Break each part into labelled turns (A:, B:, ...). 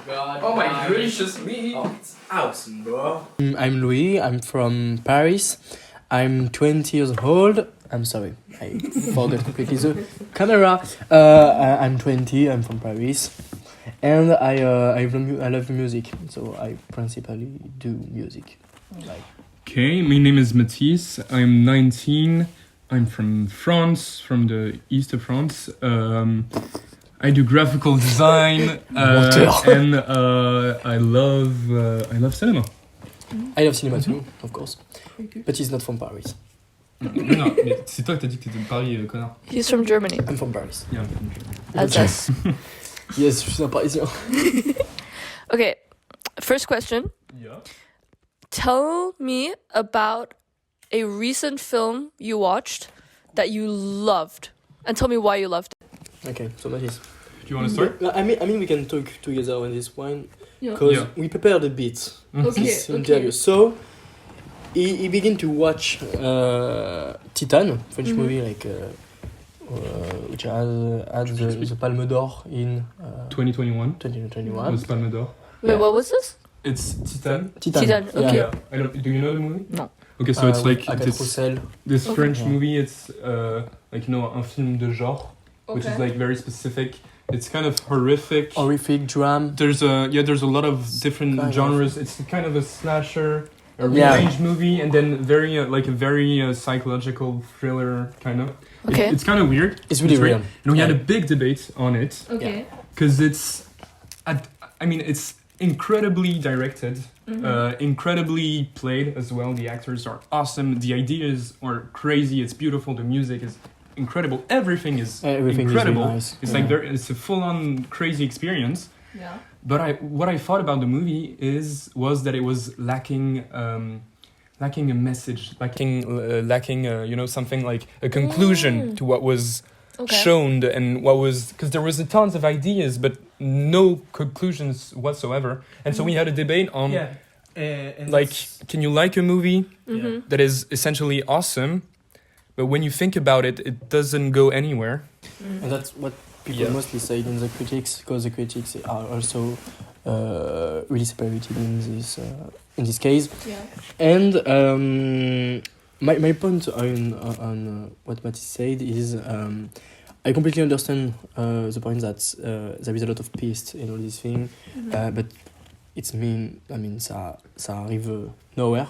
A: god.
B: Oh my gracious me!
A: Oh, it's awesome, bro.
C: I'm Louis, I'm from Paris. I'm 20 years old. I'm sorry, I forgot completely the camera. I'm 20, I'm from Paris. And I love music, so I principally do music. Like.
B: Okay, my name is Mathis. I'm 19. I'm from France, from the east of France. I do graphical design, and I love cinema.
C: I love cinema too, of course. But he's not from Paris.
B: Non, mais c'est toi qui t'as dit que t'étais de Paris, connard.
D: He's from Germany.
C: I'm from Paris.
B: Yeah, I'm from Germany.
D: Alsace.
C: Yes, je suis un Parisien.
D: Okay, first question.
B: Yeah.
D: Tell me about a recent film you watched that you loved, and tell me why you loved it.
C: Okay, so Mathis.
B: Do you want to start?
C: I mean we can talk together on this one
D: Yeah.
C: because we prepared a bit this interview. So he began to watch Titane, French movie like which had the Palme d'Or in
B: 2021.
C: 2021.
B: Was Palme d'Or.
D: Wait, what was this?
B: It's Titane.
D: Titane, okay.
B: Yeah. I don't, do you know the movie?
D: No.
B: Okay, so it's like
C: Chazelle.
B: this
D: Okay.
B: French movie. It's like un film de genre, which is like very specific. It's kind of horrific.
C: Horrific drama.
B: There's a lot of different
C: Kind
B: genres. It's kind of a slasher, a
C: Yeah.
B: revenge movie, and then very like a very psychological thriller kind of.
D: Okay.
B: It's kind of weird.
C: It's really real.
B: And we had a big debate on it
D: Okay.
B: because it's incredibly directed, incredibly played as well. The actors are awesome. The ideas are crazy. It's beautiful. The music is incredible. Everything is incredible.
C: Is really nice.
B: It's like it's a full-on crazy experience.
D: Yeah.
B: But what I thought about the movie was that it was lacking a message, lacking something like a conclusion to what was shown and what was, because there was tons of ideas but no conclusions whatsoever. And so we had a debate on like, can you like a movie that is essentially awesome, but when you think about it, it doesn't go anywhere.
C: And that's what people mostly say in the critics, because the critics are also really separated in this case.
D: Yeah.
C: And my point on what Mathis said is I completely understand the point that there is a lot of peace in all this thing, but ça arrive nowhere.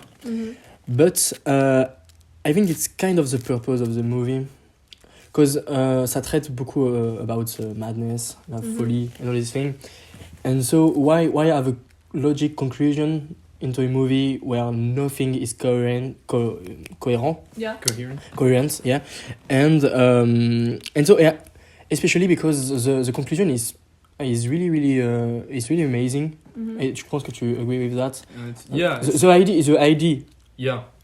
C: But I think it's kind of the purpose of the movie, because ça traite beaucoup about madness, folly, and all this thing. And so why have a logic conclusion into a movie where nothing is coherent?
D: Yeah.
B: Coherent.
C: Yeah. And so especially because the conclusion is really amazing. Et je pense que tu agree with that. The idea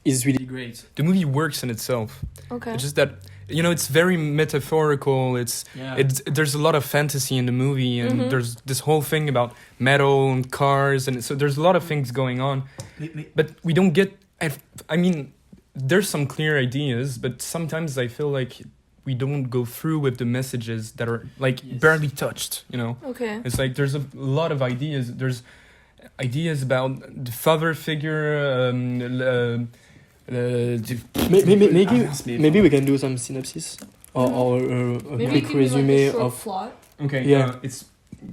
C: is really great.
B: The movie works in itself.
D: Okay.
B: It's just that, it's very metaphorical. There's a lot of fantasy in the movie, and there's this whole thing about metal and cars, and so there's a lot of things going on. But we don't get. I mean, there's some clear ideas, but sometimes I feel like we don't go through with the messages that are like barely touched.
D: Okay.
B: It's like there's a lot of ideas. There's ideas about the father figure.
C: Maybe we can do some synopsis or a quick resume of
D: plot.
B: Okay.
C: Yeah.
B: It's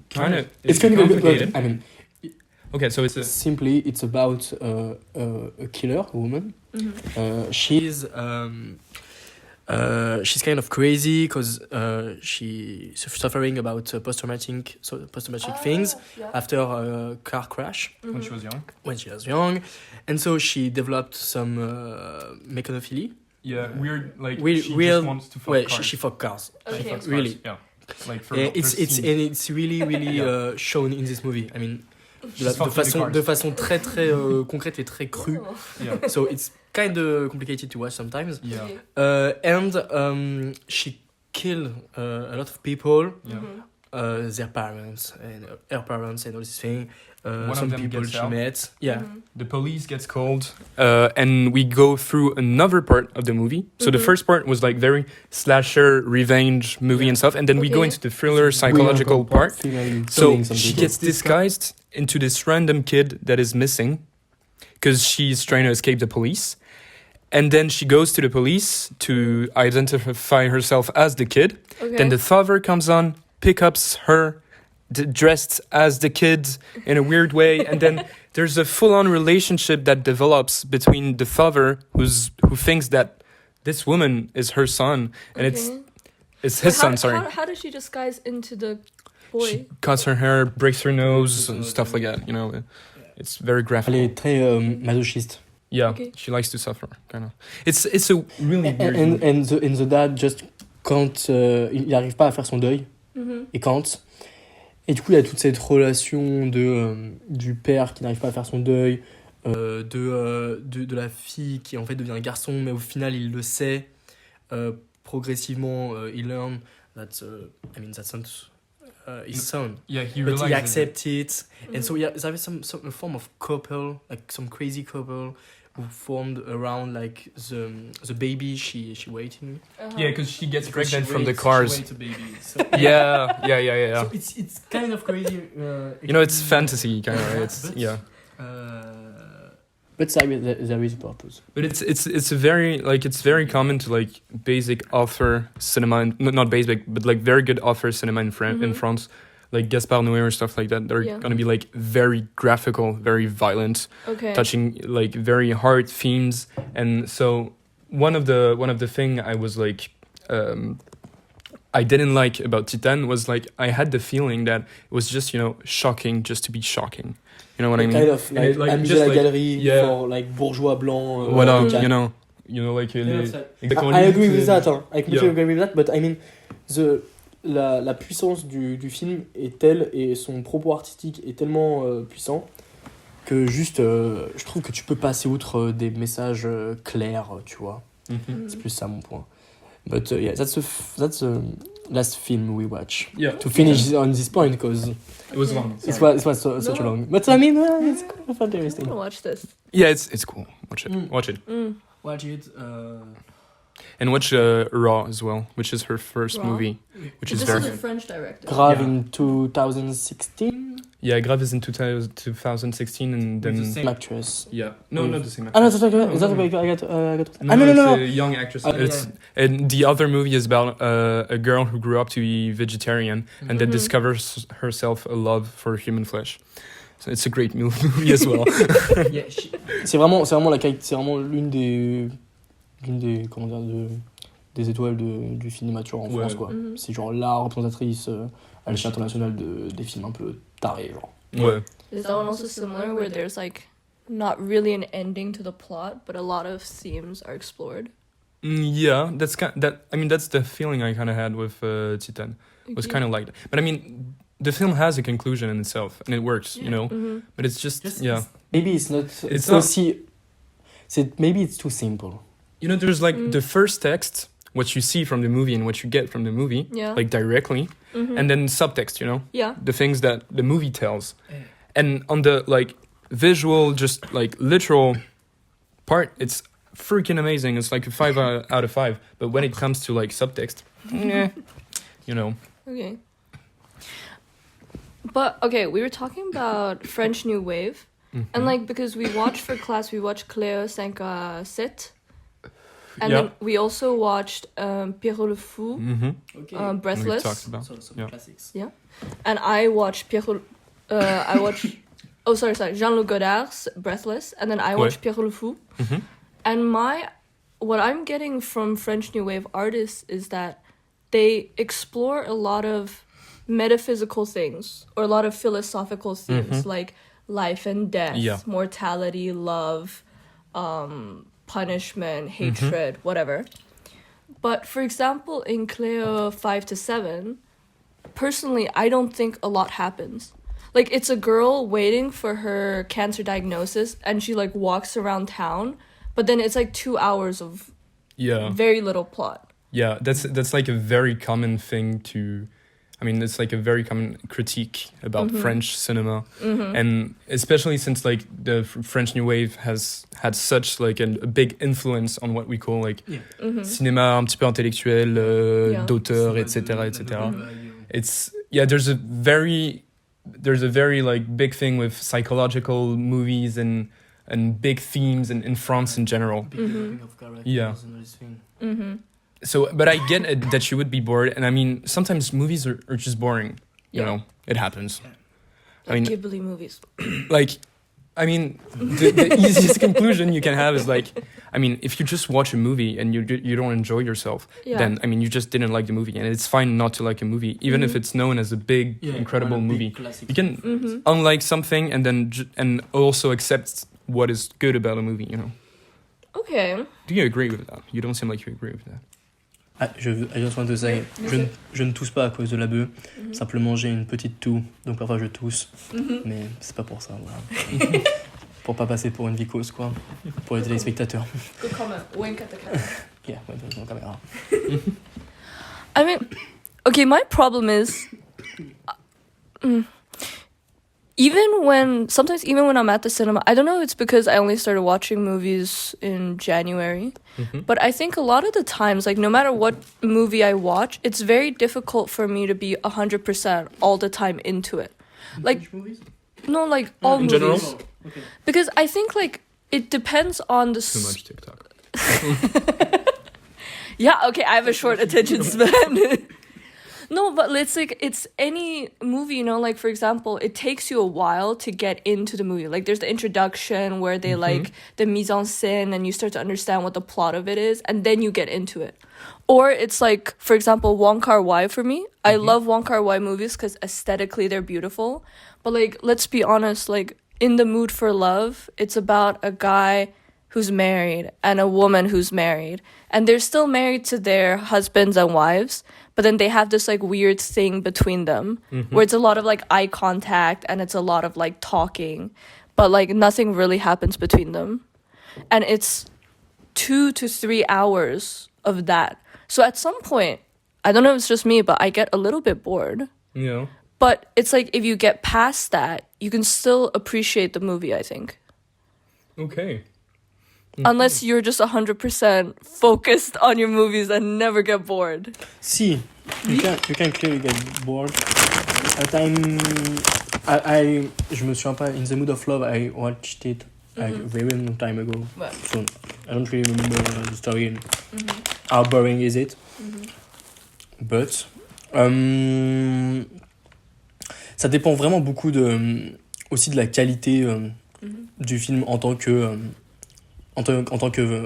B: kind of
C: complicated. I mean,
B: okay, so it's
C: simply it's about a killer, a woman. She's kind of crazy because she's suffering about post-traumatic things after a car crash
B: when she was young.
C: And so she developed some mechanophilie.
B: Yeah, weird. Like she
C: weird,
B: just wants to fuck cars.
C: She fuck cars.
D: Okay.
B: She fucks
C: Really.
B: cars. Yeah. Like for
C: it's really shown in this movie. I mean, de façon très très concrète et très crue.
B: Yeah.
C: So it's kind of complicated to watch sometimes.
B: Yeah.
C: And she killed a lot of people.
B: Yeah.
C: their parents and her parents and all this thing.
B: One
C: Some
B: of them
C: people
B: gets
C: she
B: out.
C: met. Yeah.
D: Mhm.
B: The police gets called, and we go through another part of the movie. So the first part was like very slasher, revenge movie and stuff, and then we go
D: Okay.
B: into the thriller, psychological part. So she gets
C: this.
B: disguised into this random kid that is missing because she's trying to escape the police. And then she goes to the police to identify herself as the kid.
D: Okay.
B: Then the father comes on, picks her dressed as the kid in a weird way. And then there's a full-on relationship that develops between the father who thinks that this woman is her son. And it's his
D: Wait,
B: son, sorry.
D: How does she disguise into the boy?
B: She cuts her hair, breaks her nose, and stuff like that. You know, it's very graphic.
C: Elle est très masochiste.
B: Yeah,
D: Okay.
B: she likes to suffer, kind of. It's a really weird.
C: And the dad just quand il n'arrive pas à faire son deuil
D: Mhm.
C: et quand et du coup il y a toute cette relation du père qui n'arrive pas à faire son deuil, de la fille qui en fait devient un garçon mais au final il le sait, progressivement il learn that that's not his son,
B: Yeah, he
C: but he
B: realizes
C: accepts it. And so yeah, there is some a form of couple, like some crazy couple who formed around like the baby she waiting.
D: Uh-huh.
B: Yeah, because she gets
C: Because
B: pregnant
C: she
B: from the
C: waits-
B: cars.
C: she waits a baby. So,
B: Yeah.
C: So it's kind of crazy.
B: You know, it's fantasy, kind of. It's
C: But-
B: yeah,
C: But there is a purpose.
B: but it's a very like it's very common to like basic author cinema, not basic, but like very good author cinema in
D: Mhm.
B: France, like Gaspard Noé or stuff like that. They're
D: Yeah.
B: gonna be like very graphical, very violent,
D: Okay.
B: touching like very hard themes. And so one of the thing I was like I didn't like about Titane was like I had the feeling that it was just, you know, shocking just to be shocking. You know what I mean?
C: Kind of
B: And
C: like,
B: it, like,
C: amusé
B: just
C: à la
B: like-
C: galerie
B: yeah.
C: for like bourgeois blancs.
B: Voilà,
C: Titane.
B: you know, like
C: Kind of
B: les,
C: like-
B: exactement,
C: I
B: les-
C: agree with that. I completely
B: Yeah.
C: agree with that. But I mean, la puissance du film est telle et son propos artistique est tellement puissant que juste, je trouve que tu peux passer outre des messages clairs, tu vois.
B: Mhm.
C: C'est plus ça mon point. But yeah, that's the last film we watch.
B: Yeah.
C: To finish on this point, because
B: It was long.
C: it
B: sorry.
C: was such a
D: No.
C: long. But I mean, it's kind of
D: I'm
C: interesting.
D: gonna watch this.
B: Yeah, it's cool. Watch it.
C: Mm.
B: Watch it.
C: Watch it.
B: And watch Raw as well, which is her first
D: Raw?
B: movie, which is
D: This
B: very
D: is a
B: good.
D: French director.
C: Grave
B: Yeah.
C: in 2016.
B: Yeah, Grave is in 2016 and then...
C: Same actress.
B: Yeah. No, not the same
C: Ah no,
B: actress.
C: that's
B: No,
C: is that
B: no,
C: what
B: no.
C: I got?
B: No, it's a young actress.
C: Oh,
B: It's, and the other movie is about a girl who grew up to be vegetarian and then
D: Mhm.
B: discovers herself a love for human flesh. So it's a great movie as well.
C: Yeah, c'est vraiment c'est vraiment l'une des comment dire des étoiles du cinémature en
B: Ouais.
C: France quoi.
D: Mhm.
C: C'est genre la représentatrice à l'échelle internationale des films un peu tarés genre.
B: Ouais.
D: Is that one also similar where there's like not really an ending to the plot, but a lot of themes are explored?
B: Yeah, that's that's the feeling I kind of had with Titane. Was kind of like that. But I mean, the film has a conclusion in itself and it works, you know.
D: Mm-hmm.
B: But it's just yeah.
C: Maybe it's not
B: It's not-
C: aussi maybe it's too simple.
B: You know, there's like
D: Mm.
B: the first text, what you see from the movie and what you get from the movie,
D: Yeah.
B: like directly,
D: Mhm.
B: and then subtext, you know,
D: yeah.
B: the things that the movie tells. And on the like visual, just like literal part, it's freaking amazing. It's like a 5 out of 5. But when it comes to like subtext, you know.
D: Okay. But okay, we were talking about French New Wave, and like because we watched for class, we watched Cléo 5 à 7, and
B: Yeah.
D: then we also watched Pierrot le Fou,
C: Okay.
B: We
D: Breathless,
B: talked about.
C: So some
B: Yeah.
C: classics.
D: and I watched I watched sorry Jean-Luc Godard's Breathless, and then I watched Pierrot le Fou.
B: Mhm.
D: And what I'm getting from French New Wave artists is that they explore a lot of metaphysical things or a lot of philosophical themes like life and death,
B: Yeah.
D: mortality, love, punishment, hatred, whatever. But for example, in Cleo 5 to 7, personally, I don't think a lot happens. Like, it's a girl waiting for her cancer diagnosis and she like walks around town, but then it's like 2 hours of
B: Yeah.
D: very little plot.
B: Yeah, that's like a very common thing to. I mean, it's like a very common critique about French cinema, and especially since like the French New Wave has had such like a big influence on what we call like cinéma un petit peu intellectuel, d'auteur, etc., etc. It's there's a very like big thing with psychological movies and big themes in France in general. So, but I get it that you would be bored, and I mean, sometimes movies are just boring. You know, it happens. I mean,
D: Ghibli movies.
B: Like, I mean, the easiest conclusion you can have is like, I mean, if you just watch a movie and you don't enjoy yourself, then I mean, you just didn't like the movie, and it's fine not to like a movie, even if it's known as a big, incredible movie. You can unlike something and then and also accept what is good about a movie. You know.
D: Okay.
B: Do you agree with that? You don't seem like you agree with that.
C: I just want to say, je ne tousse pas à cause de la bœuf. Simplement, j'ai une petite toux, donc parfois je tousse. Mais c'est pas pour ça, voilà. Pour pas passer pour une vicose, quoi. Pour les téléspectateurs.
D: Good comment. Wink at the camera.
C: Yeah, wink at the camera.
D: I mean, okay, my problem is... Sometimes even when I'm at the cinema, I don't know if it's because I only started watching movies in January, but I think a lot of the times, like no matter what movie I watch, it's very difficult for me to be 100% all the time into it. Like,
C: movies?
D: No, like all
B: in
D: movies.
B: general?
C: Okay.
D: Because I think like it depends on the...
B: Too much TikTok.
D: Yeah, okay, I have a short attention span. No, but it's any movie, you know, like for example, it takes you a while to get into the movie. Like there's the introduction where they like the mise en scène and you start to understand what the plot of it is and then you get into it. Or it's like, for example, Wong Kar-wai for me. I love Wong Kar-wai movies because aesthetically they're beautiful. But like, let's be honest, like In the Mood for Love, it's about a guy who's married and a woman who's married. And they're still married to their husbands and wives, but then they have this like weird thing between them where it's a lot of like eye contact and it's a lot of like talking, but like nothing really happens between them. And it's 2 to 3 hours of that. So at some point, I don't know if it's just me, but I get a little bit bored.
B: Yeah.
D: But it's like if you get past that, you can still appreciate the movie, I think.
B: Okay.
D: Unless you're just 100% focused on your movies and never get bored.
C: Si, you can clearly get bored. At time, je me souviens pas. In the Mood of Love, I watched it like a very long time ago.
D: Right.
C: So I don't really remember the story and how boring is it. But ça dépend vraiment beaucoup aussi de la qualité du film en tant que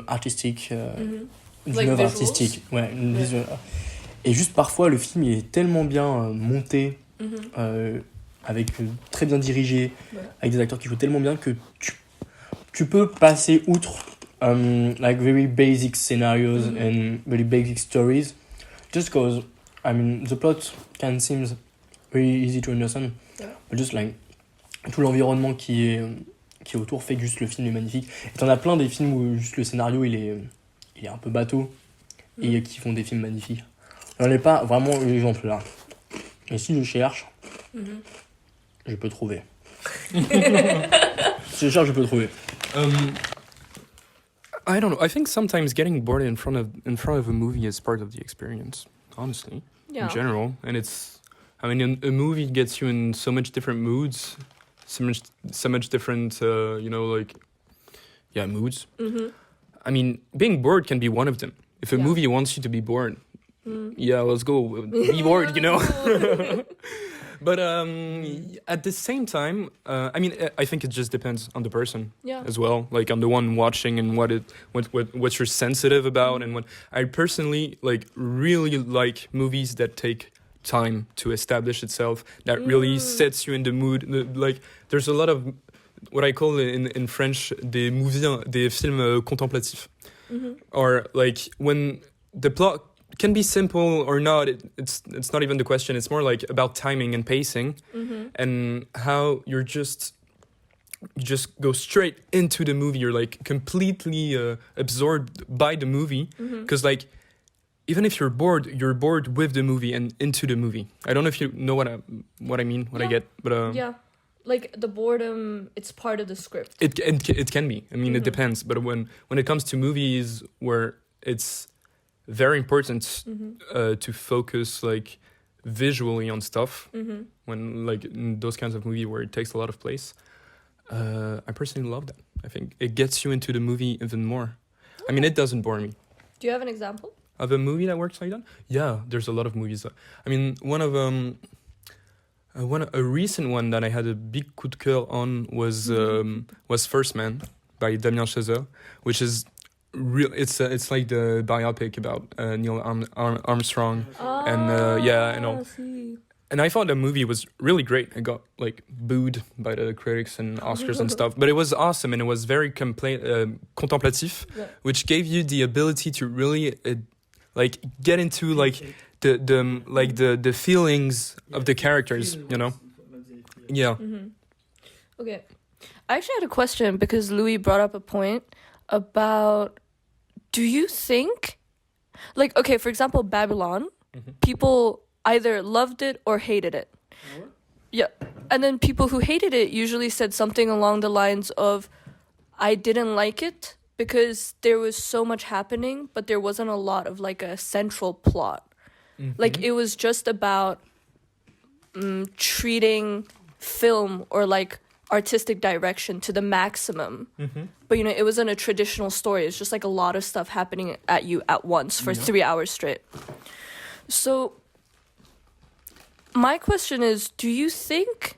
C: artistique, d'une
D: Like
C: œuvre
D: visuals?
C: artistique. Ouais, visual. Et juste parfois, le film il est tellement bien monté, avec très bien dirigé, avec des acteurs qui jouent tellement bien que tu peux passer outre like very basic scenarios and very basic stories, just because I mean the plot can seem very easy to understand, but just like tout l'environnement qui est autour fait que juste le film est magnifique. Et t'en as plein des films où juste le scénario il est un peu bateau et qui font des films magnifiques. J'en ai pas vraiment l'exemple là. Et si je cherche, je peux trouver. Si je cherche, je peux trouver.
B: I don't know. I think sometimes getting bored in front of a movie is part of the experience, honestly.
D: Yeah.
B: In general. And it's, I mean, a movie gets you in so much different moods, so much different, moods. I mean, being bored can be one of them. If a movie wants you to be bored, let's go. Be bored, you know? But at the same time, I think it just depends on the person as well, like on the one watching and what you're sensitive about, and what I personally really like movies that take time to establish itself, that really sets you in the mood. Like there's a lot of what I call in French des films contemplatifs, or like when the plot can be simple or not, it's not even the question. It's more like about timing and pacing, and how you just go straight into the movie. You're like completely absorbed by the movie, because like even if you're bored with the movie and into the movie. I don't know if you know what I mean, what I get, but
D: yeah, like the boredom, it's part of the script.
B: It can be. I mean, it depends. But when it comes to movies where it's very important to focus like visually on stuff, when like in those kinds of movies where it takes a lot of place, I personally love that. I think it gets you into the movie even more. I mean, it doesn't bore me.
D: Do you have an example
B: of a movie that works like that? Yeah, there's a lot of movies. I mean, a recent one that I had a big coup de cœur on was First Man by Damien Chazelle, which is real. It's like the biopic about Neil Armstrong, and all. And I thought the movie was really great. I got like booed by the critics and Oscars and stuff, but it was awesome and it was very contemplatif, which gave you the ability to really like get into like the feelings of the characters, you know? Yeah.
D: Okay. I actually had a question because Louis brought up a point about, do you think, like, okay, for example, Babylon, people either loved it or hated it. Yeah. And then people who hated it usually said something along the lines of, I didn't like it because there was so much happening, but there wasn't a lot of like a central plot. Like it was just about treating film or like artistic direction to the maximum. But, you know, it wasn't a traditional story. It's just like a lot of stuff happening at you at once for 3 hours straight. So my question is, do you think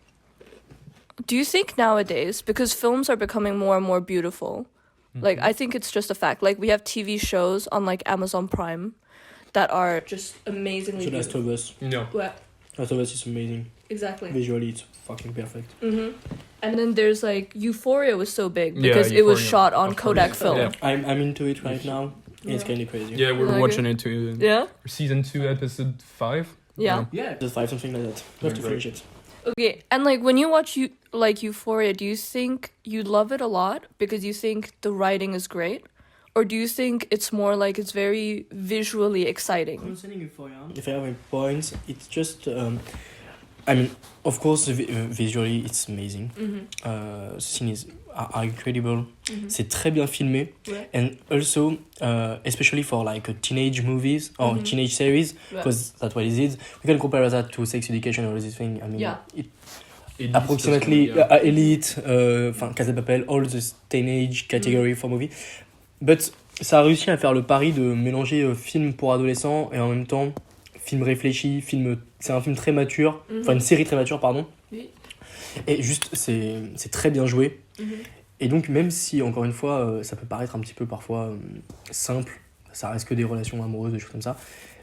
D: nowadays, because films are becoming more and more beautiful, like I think it's just a fact. Like we have TV shows on like Amazon Prime that are just amazingly
C: so
D: beautiful.
C: Last of Us.
B: No.
D: What?
C: Last of Us is amazing.
D: Exactly.
C: Visually, it's fucking perfect.
D: And then there's like Euphoria was so big because it was shot on Kodak film.
B: Yeah.
C: I'm into it right now. It's kind of crazy.
B: Yeah, we're
D: Like
B: watching it too.
D: Yeah?
B: Season 2, episode 5.
D: Yeah.
C: Yeah, just 5, something like that. You have to finish it.
D: Okay, and like when you watch like Euphoria, do you think you love it a lot because you think the writing is great? Or do you think it's more like it's very visually exciting?
C: Concerning Euphoria, if I have a point, it's just... I mean, of course, visually, it's amazing. Scenes are incredible. C'est très bien filmé. And also, especially for like teenage movies or teenage series, because that's what it is. We can compare that to Sex Education or this thing. I mean, it approximately Elite, Casa de Papel, all this teenage category for movie. But ça a réussi à faire le pari de mélanger film pour adolescents et en même temps film réfléchi, c'est un film très mature, enfin une série très mature, pardon. Oui. Et juste, c'est très bien joué. Et donc, même si, encore une fois, ça peut paraître un petit peu parfois simple, ça reste que des relations amoureuses, des choses comme ça,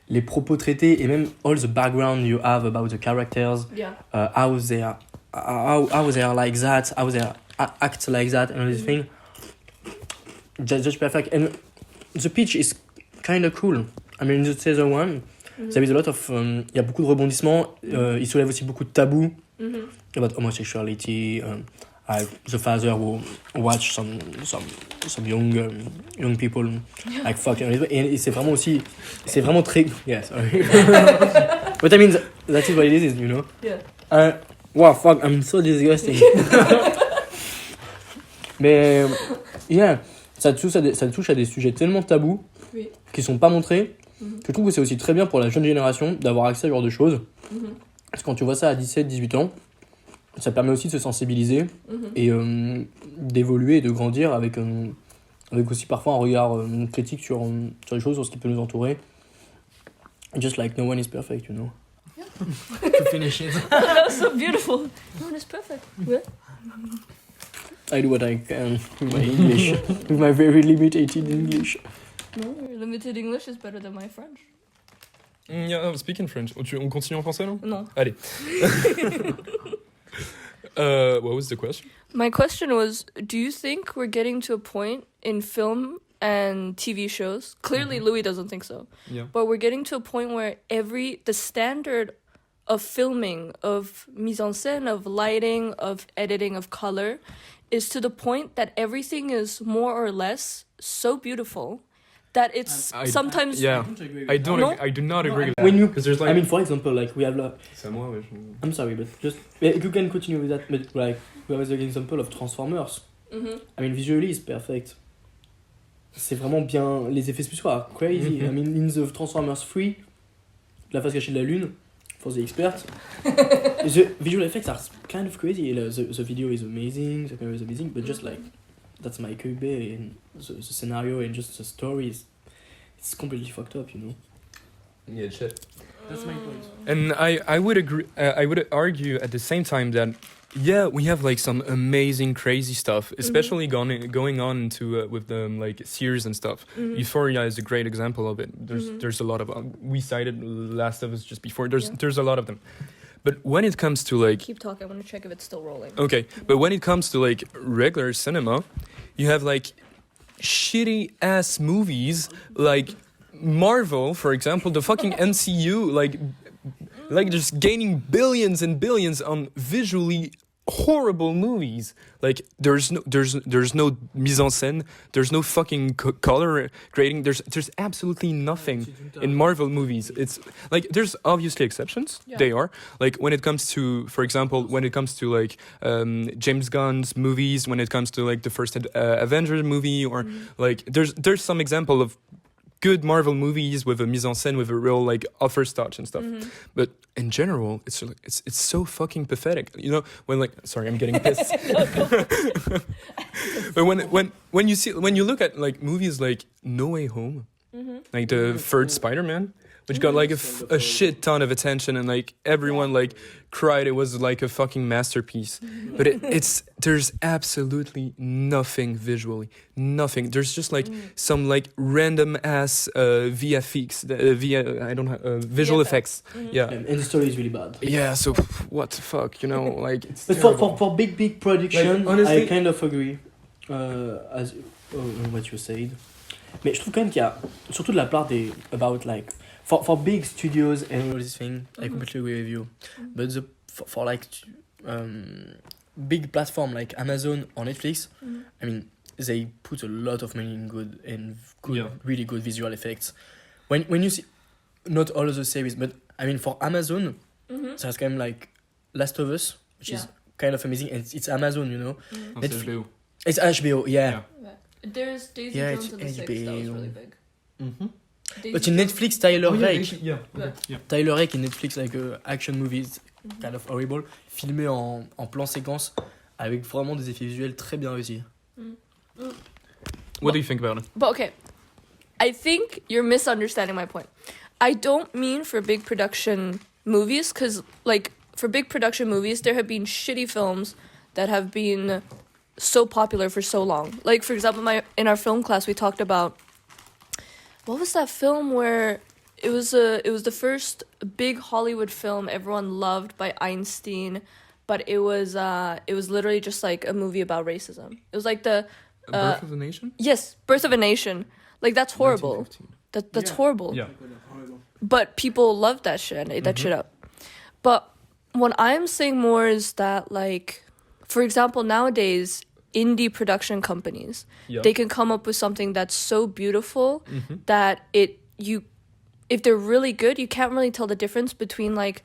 C: les propos traités et même all the background you have about the characters, how they are like that, how they act like that, and everything, just perfect. And the pitch is kind of cool. I mean, the season one, there is a lot of... y a beaucoup de rebondissements. Il soulève aussi beaucoup de tabous about homosexuality. The father will watch some young people like fuck. Et c'est vraiment aussi... C'est vraiment très... Yeah, sorry. But I mean, that is what it is, you know? Yeah. Wow, fuck, I'm so disgusting. Mais... Yeah, ça touche à des sujets tellement tabous qui sont pas montrés. Je trouve que c'est aussi très bien pour la jeune génération d'avoir accès à ce genre de choses. Parce que quand tu vois ça à 17-18 ans, ça permet aussi de se sensibiliser et d'évoluer et de grandir avec aussi parfois un regard critique sur les choses, sur ce qui peut nous entourer. Just like no one is perfect, you know.
D: Yeah.
C: To finish it.
D: That's so beautiful. No one is perfect. Yeah.
C: I do what I can with my English, with my very limited English.
D: No, your limited English is better than my French.
B: Yeah, speaking French. On continue en français, non?
D: Non.
B: Allez. What was the question?
D: My question was, do you think we're getting to a point in film and TV shows? Clearly, Louis doesn't think so.
B: Yeah.
D: But we're getting to a point where the standard of filming, of mise en scène, of lighting, of editing, of color, is to the point that everything is more or less so beautiful that it's sometimes.
B: Yeah, I don't.
D: No?
B: I do not agree with that.
C: When you,
B: because there's like.
C: I mean, for example, like we have like.
B: Samoa,
C: I'm sorry, but just if you can continue with that, but like we have the example of Transformers.
D: Mm-hmm.
C: I mean, visually it's perfect. C'est vraiment bien. Les effets spéciaux are crazy. I mean, in the Transformers 3, la face cachée de la lune, for the experts, the visual effects are kind of crazy. The video is amazing, the camera is amazing, but just like that's Michael Bay and the scenario and just the story it's completely fucked up, you know.
B: Yeah, shit.
C: That's my point.
B: And I would agree. I would argue at the same time that yeah, we have like some amazing, crazy stuff, especially going on into with the like series and stuff. Euphoria is a great example of it. There's a lot of we cited Last of Us just before. There's a lot of them. But when it comes to like
D: Keep talking. I want to check if it's still rolling.
B: okay, but when it comes to like regular cinema, you have like shitty ass movies like Marvel, for example, the fucking MCU, like just gaining billions and billions on visually horrible movies. Like there's no mise en scène, there's no fucking color grading, there's absolutely nothing in Marvel movies. It's like there's obviously exceptions.
D: Yeah.
B: They are like when it comes to, for example, when it comes to like James Gunn's movies, when it comes to like the first Avengers movie, or like there's some example of good Marvel movies with a mise en scène, with a real like author's touch and stuff. But in general, it's so fucking pathetic. You know, when like sorry, I'm getting pissed. But when you look at like movies like No Way Home, like the third Spider-Man, which got like a shit ton of attention and like everyone like cried it was like a fucking masterpiece. But there's absolutely nothing visually, nothing. There's just like some like random ass VFX, visual effects. Yeah.
C: And the story is really bad.
B: Yeah, so what the fuck, you know, like it's
C: But for big production,
B: Like, honestly-
C: I kind of agree as what you said. Mais je trouve quand même qu'il y a surtout de la part des about like for big studios and all this thing, I completely agree with you. But for like big platform like Amazon or Netflix, I mean they put a lot of money in good really good visual effects. When you see not all of the series, but I mean for Amazon, there's kind of like Last of Us, which is kind of amazing, and it's Amazon, you know. It's HBO, yeah.
D: There's Daisy
C: Yeah,
D: Jones and the Six, that was really big.
C: But in Netflix, Tyler Rake,
B: yeah.
C: Tyler Rake in Netflix, like action movies, kind of horrible, filmé en plan séquence avec vraiment des effets visuels très bien réussis.
B: What do you think about it?
D: But okay, I think you're misunderstanding my point. I don't mean for big production movies, because like for big production movies, there have been shitty films that have been so popular for so long. Like for example, in our film class, we talked about what was that film where it was the first big Hollywood film everyone loved by Einstein, but it was literally just like a movie about racism. It was like the
B: Birth of a Nation?
D: Yes, Birth of a Nation. Like that's horrible.
B: 1915.
D: That's horrible.
B: Yeah.
D: But people loved that shit and ate that shit up. But what I'm saying more is that, like, for example, nowadays, indie production companies, they can come up with something that's so beautiful that if they're really good, you can't really tell the difference between like,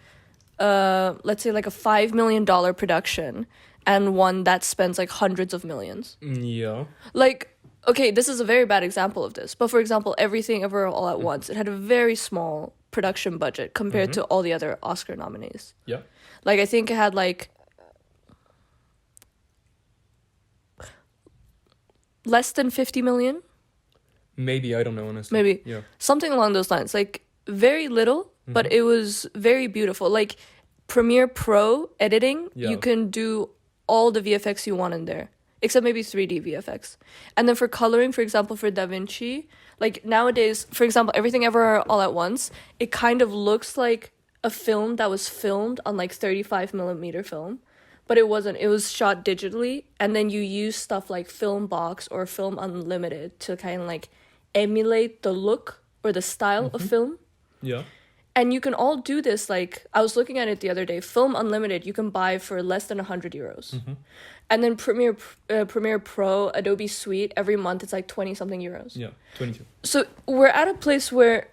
D: let's say like a $5 million production and one that spends like hundreds of millions.
B: Yeah.
D: Like, okay, this is a very bad example of this. But for example, Everything Everywhere All at Once, it had a very small production budget compared to all the other Oscar nominees.
B: Yeah.
D: Like, I think it had like less than 50 million.
B: Maybe, I don't know, honestly.
D: Maybe.
B: Yeah.
D: Something along those lines. Like, very little, but it was very beautiful. Like, Premiere Pro editing, you can do all the VFX you want in there, except maybe 3D VFX. And then for coloring, for example, for Da Vinci, like nowadays, for example, Everything Ever All at Once, it kind of looks like a film that was filmed on like 35 millimeter film, but it wasn't. It was shot digitally, and then you use stuff like Film Box or Film Unlimited to kind of like emulate the look or the style of film.
B: Yeah.
D: And you can all do this, like, I was looking at it the other day. Film Unlimited, you can buy for less than 100 euros. And then Premiere Pro, Adobe Suite, every month it's like 20-something euros.
B: Yeah, 22.
D: So we're at a place where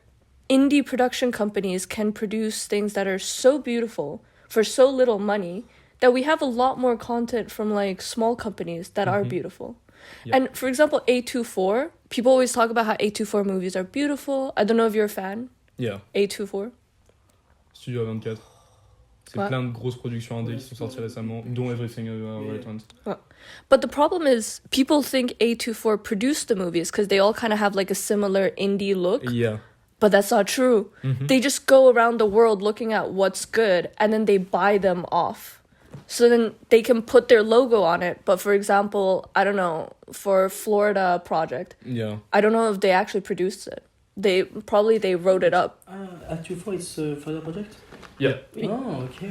D: indie production companies can produce things that are so beautiful for so little money that we have a lot more content from, like, small companies that are beautiful. Yeah. And, for example, A24, people always talk about how A24 movies are beautiful. I don't know if you're a fan.
B: Yeah.
D: A24.
B: Studio A24. C'est plein de grosses productions indé qui sont sorties récemment, dont Everything All at Once.
D: But the problem is, people think A24 produced the movies because they all kind of have, like, a similar indie look.
B: Yeah.
D: But that's not true. They just go around the world looking at what's good, and then they buy them off. So then they can put their logo on it. But for example, I don't know, for Florida project, I don't know if they actually produced it. They wrote it up.
C: A24, it's a further project?
B: Yeah.
C: Oh, okay.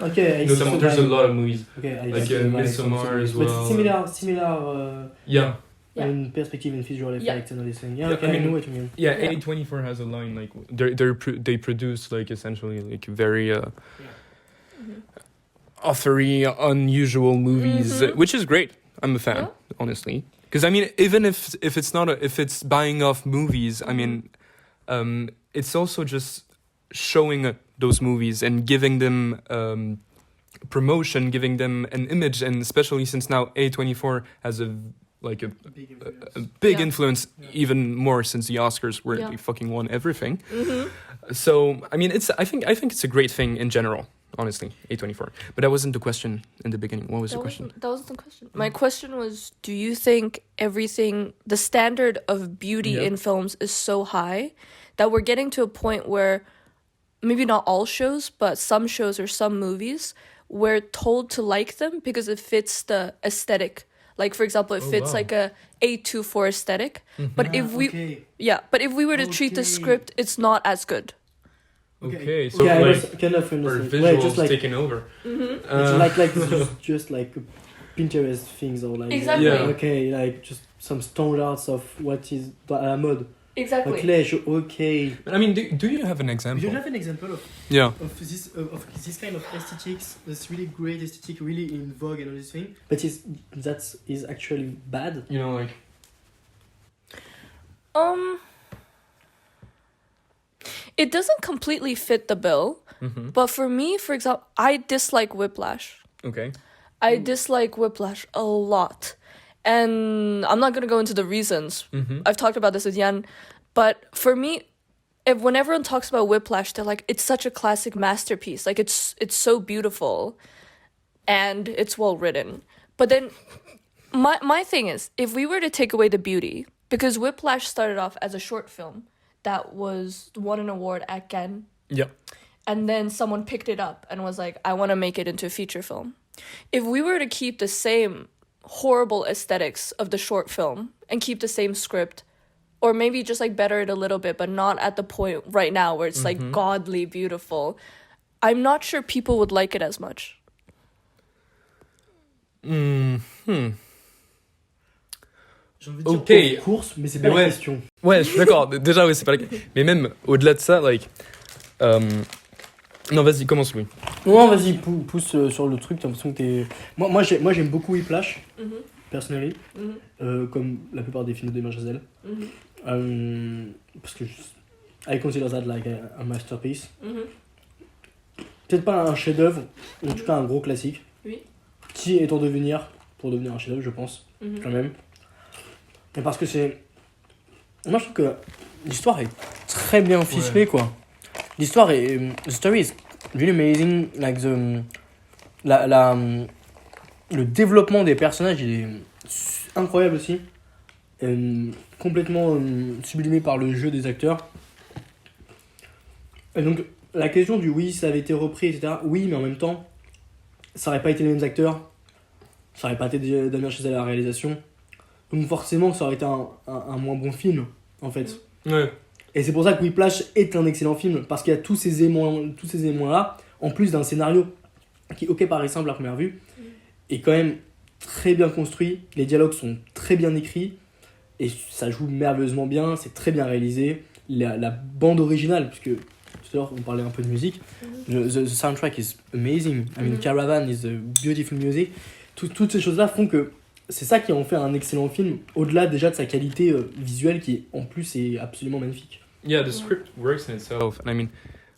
C: Okay.
B: No, there's a lot of movies.
C: Okay,
B: like Midsommar as well.
C: But similar.
B: Yeah.
C: In perspective and visual effects and all these things. Yeah, okay, I know what you mean.
B: Yeah, A24 has a line like they produce like essentially like very authory, unusual movies, which is great. I'm a fan, honestly. Because I mean, even if it's buying off movies, I mean, it's also just showing those movies and giving them promotion, giving them an image, and especially since now A24 has a big influence, even more since the Oscars where they fucking won everything. So I mean, I think it's a great thing in general. Honestly, A24. But that wasn't the question in the beginning. What was the question?
D: That wasn't the question. My question was, do you think the standard of beauty in films is so high that we're getting to a point where maybe not all shows, but some shows or some movies, we're told to like them because it fits the aesthetic. Like, for example, it fits like a A24 aesthetic. But if we were to treat the script, it's not as good.
B: Okay, so
C: yeah,
B: like
C: kind of
B: visuals
C: just like,
B: taking over.
C: It's like just like Pinterest things or like like just some standards of what is à la mode.
D: Exactly.
C: Okay.
B: But I mean, do you have an example?
C: Do you have an example of this kind of aesthetics? This really great aesthetic, really in vogue and all this thing. But that is actually bad.
B: You know, like.
D: It doesn't completely fit the bill, but for me, for example, I dislike Whiplash.
B: Okay.
D: I dislike Whiplash a lot. And I'm not going to go into the reasons. I've talked about this with Jan. But for me, when everyone talks about Whiplash, they're like, it's such a classic masterpiece. Like, it's so beautiful and it's well written. But then my thing is, if we were to take away the beauty, because Whiplash started off as a short film that won an award at Cannes.
B: Yeah.
D: And then someone picked it up and was like, I want to make it into a feature film. If we were to keep the same horrible aesthetics of the short film and keep the same script, or maybe just like better it a little bit, but not at the point right now where it's like godly beautiful, I'm not sure people would like it as much.
B: Ok.
C: Course, mais c'est pas la question.
B: Ouais, je suis d'accord. Déjà, oui, c'est pas la question. Mais même au-delà de ça, like. Non, vas-y, commence, oui.
C: Non, vas-y, pousse sur le truc. T'as l'impression que t'es. Moi, j'aime beaucoup Whiplash, personnellement, comme la plupart des films de Damien Chazelle. Parce que I consider that like a masterpiece. Peut-être pas un chef-d'œuvre, en tout cas un gros classique.
D: Oui.
C: Qui est en devenir pour devenir un chef-d'œuvre, je pense, quand même. Et parce que c'est. Moi, je trouve que l'histoire est très bien ficelée, quoi. L'histoire est. The story is really amazing. Like le développement des personnages, il est incroyable aussi. Complètement sublimé par le jeu des acteurs. Et donc, la question du oui, ça avait été repris, etc. Oui, mais en même temps, ça aurait pas été les mêmes acteurs. Ça aurait pas été Damien Chazelle à la réalisation. Donc forcément, ça aurait été un moins bon film, en fait.
B: Ouais.
C: Et c'est pour ça que Whiplash est un excellent film, parce qu'il y a tous ces éléments-là, en plus d'un scénario qui, ok, paraît simple à première vue, est quand même très bien construit. Les dialogues sont très bien écrits, et ça joue merveilleusement bien, c'est très bien réalisé. La bande originale, puisque tout à l'heure, on parlait un peu de musique. The soundtrack is amazing. I mean, Caravan is a beautiful music. Toutes ces choses-là font que c'est ça qui en fait un excellent film, au-delà déjà de sa qualité visuelle qui, en plus, est absolument magnifique.
B: Yeah, the script works in itself. And I mean,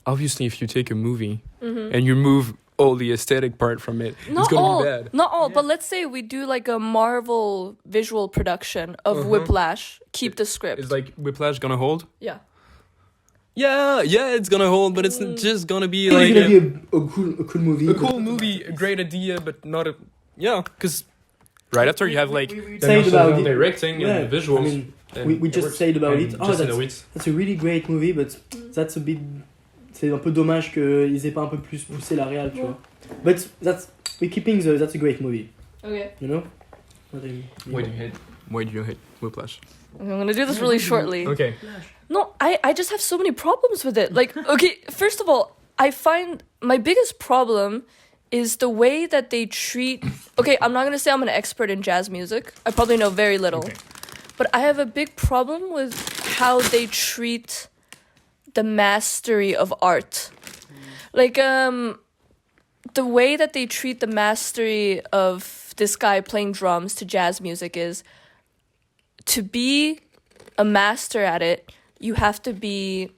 B: obviously, if you take a movie and you remove all the aesthetic part from it, it's gonna be bad.
D: Not all, but let's say we do like a Marvel visual production of Whiplash. Keep the script.
B: Is like Whiplash gonna hold?
D: Yeah.
B: Yeah, it's gonna hold, but it's just gonna be
C: It's
B: like
C: gonna be a cool movie.
B: a cool movie, a great idea, but not a because right after you have like
C: we said about it.
B: directing and the visuals.
C: I mean, we just said about it. Oh,
B: that's
C: that's a really great movie, but that's a bit. C'est un peu dommage qu'ils aient pas un peu plus poussé la réal, tu vois. But we're keeping that's a great movie.
D: Okay.
C: You know? What I mean.
B: Why do you hate Whiplash?
D: I'm gonna do this really shortly.
B: Okay.
D: No, I just have so many problems with it. Like, okay, first of all, I find my biggest problem is the way that they treat... Okay, I'm not going to say I'm an expert in jazz music. I probably know very little.
B: Okay.
D: But I have a big problem with how they treat the mastery of art. Like, the way that they treat the mastery of this guy playing drums to jazz music is to be a master at it, you have to be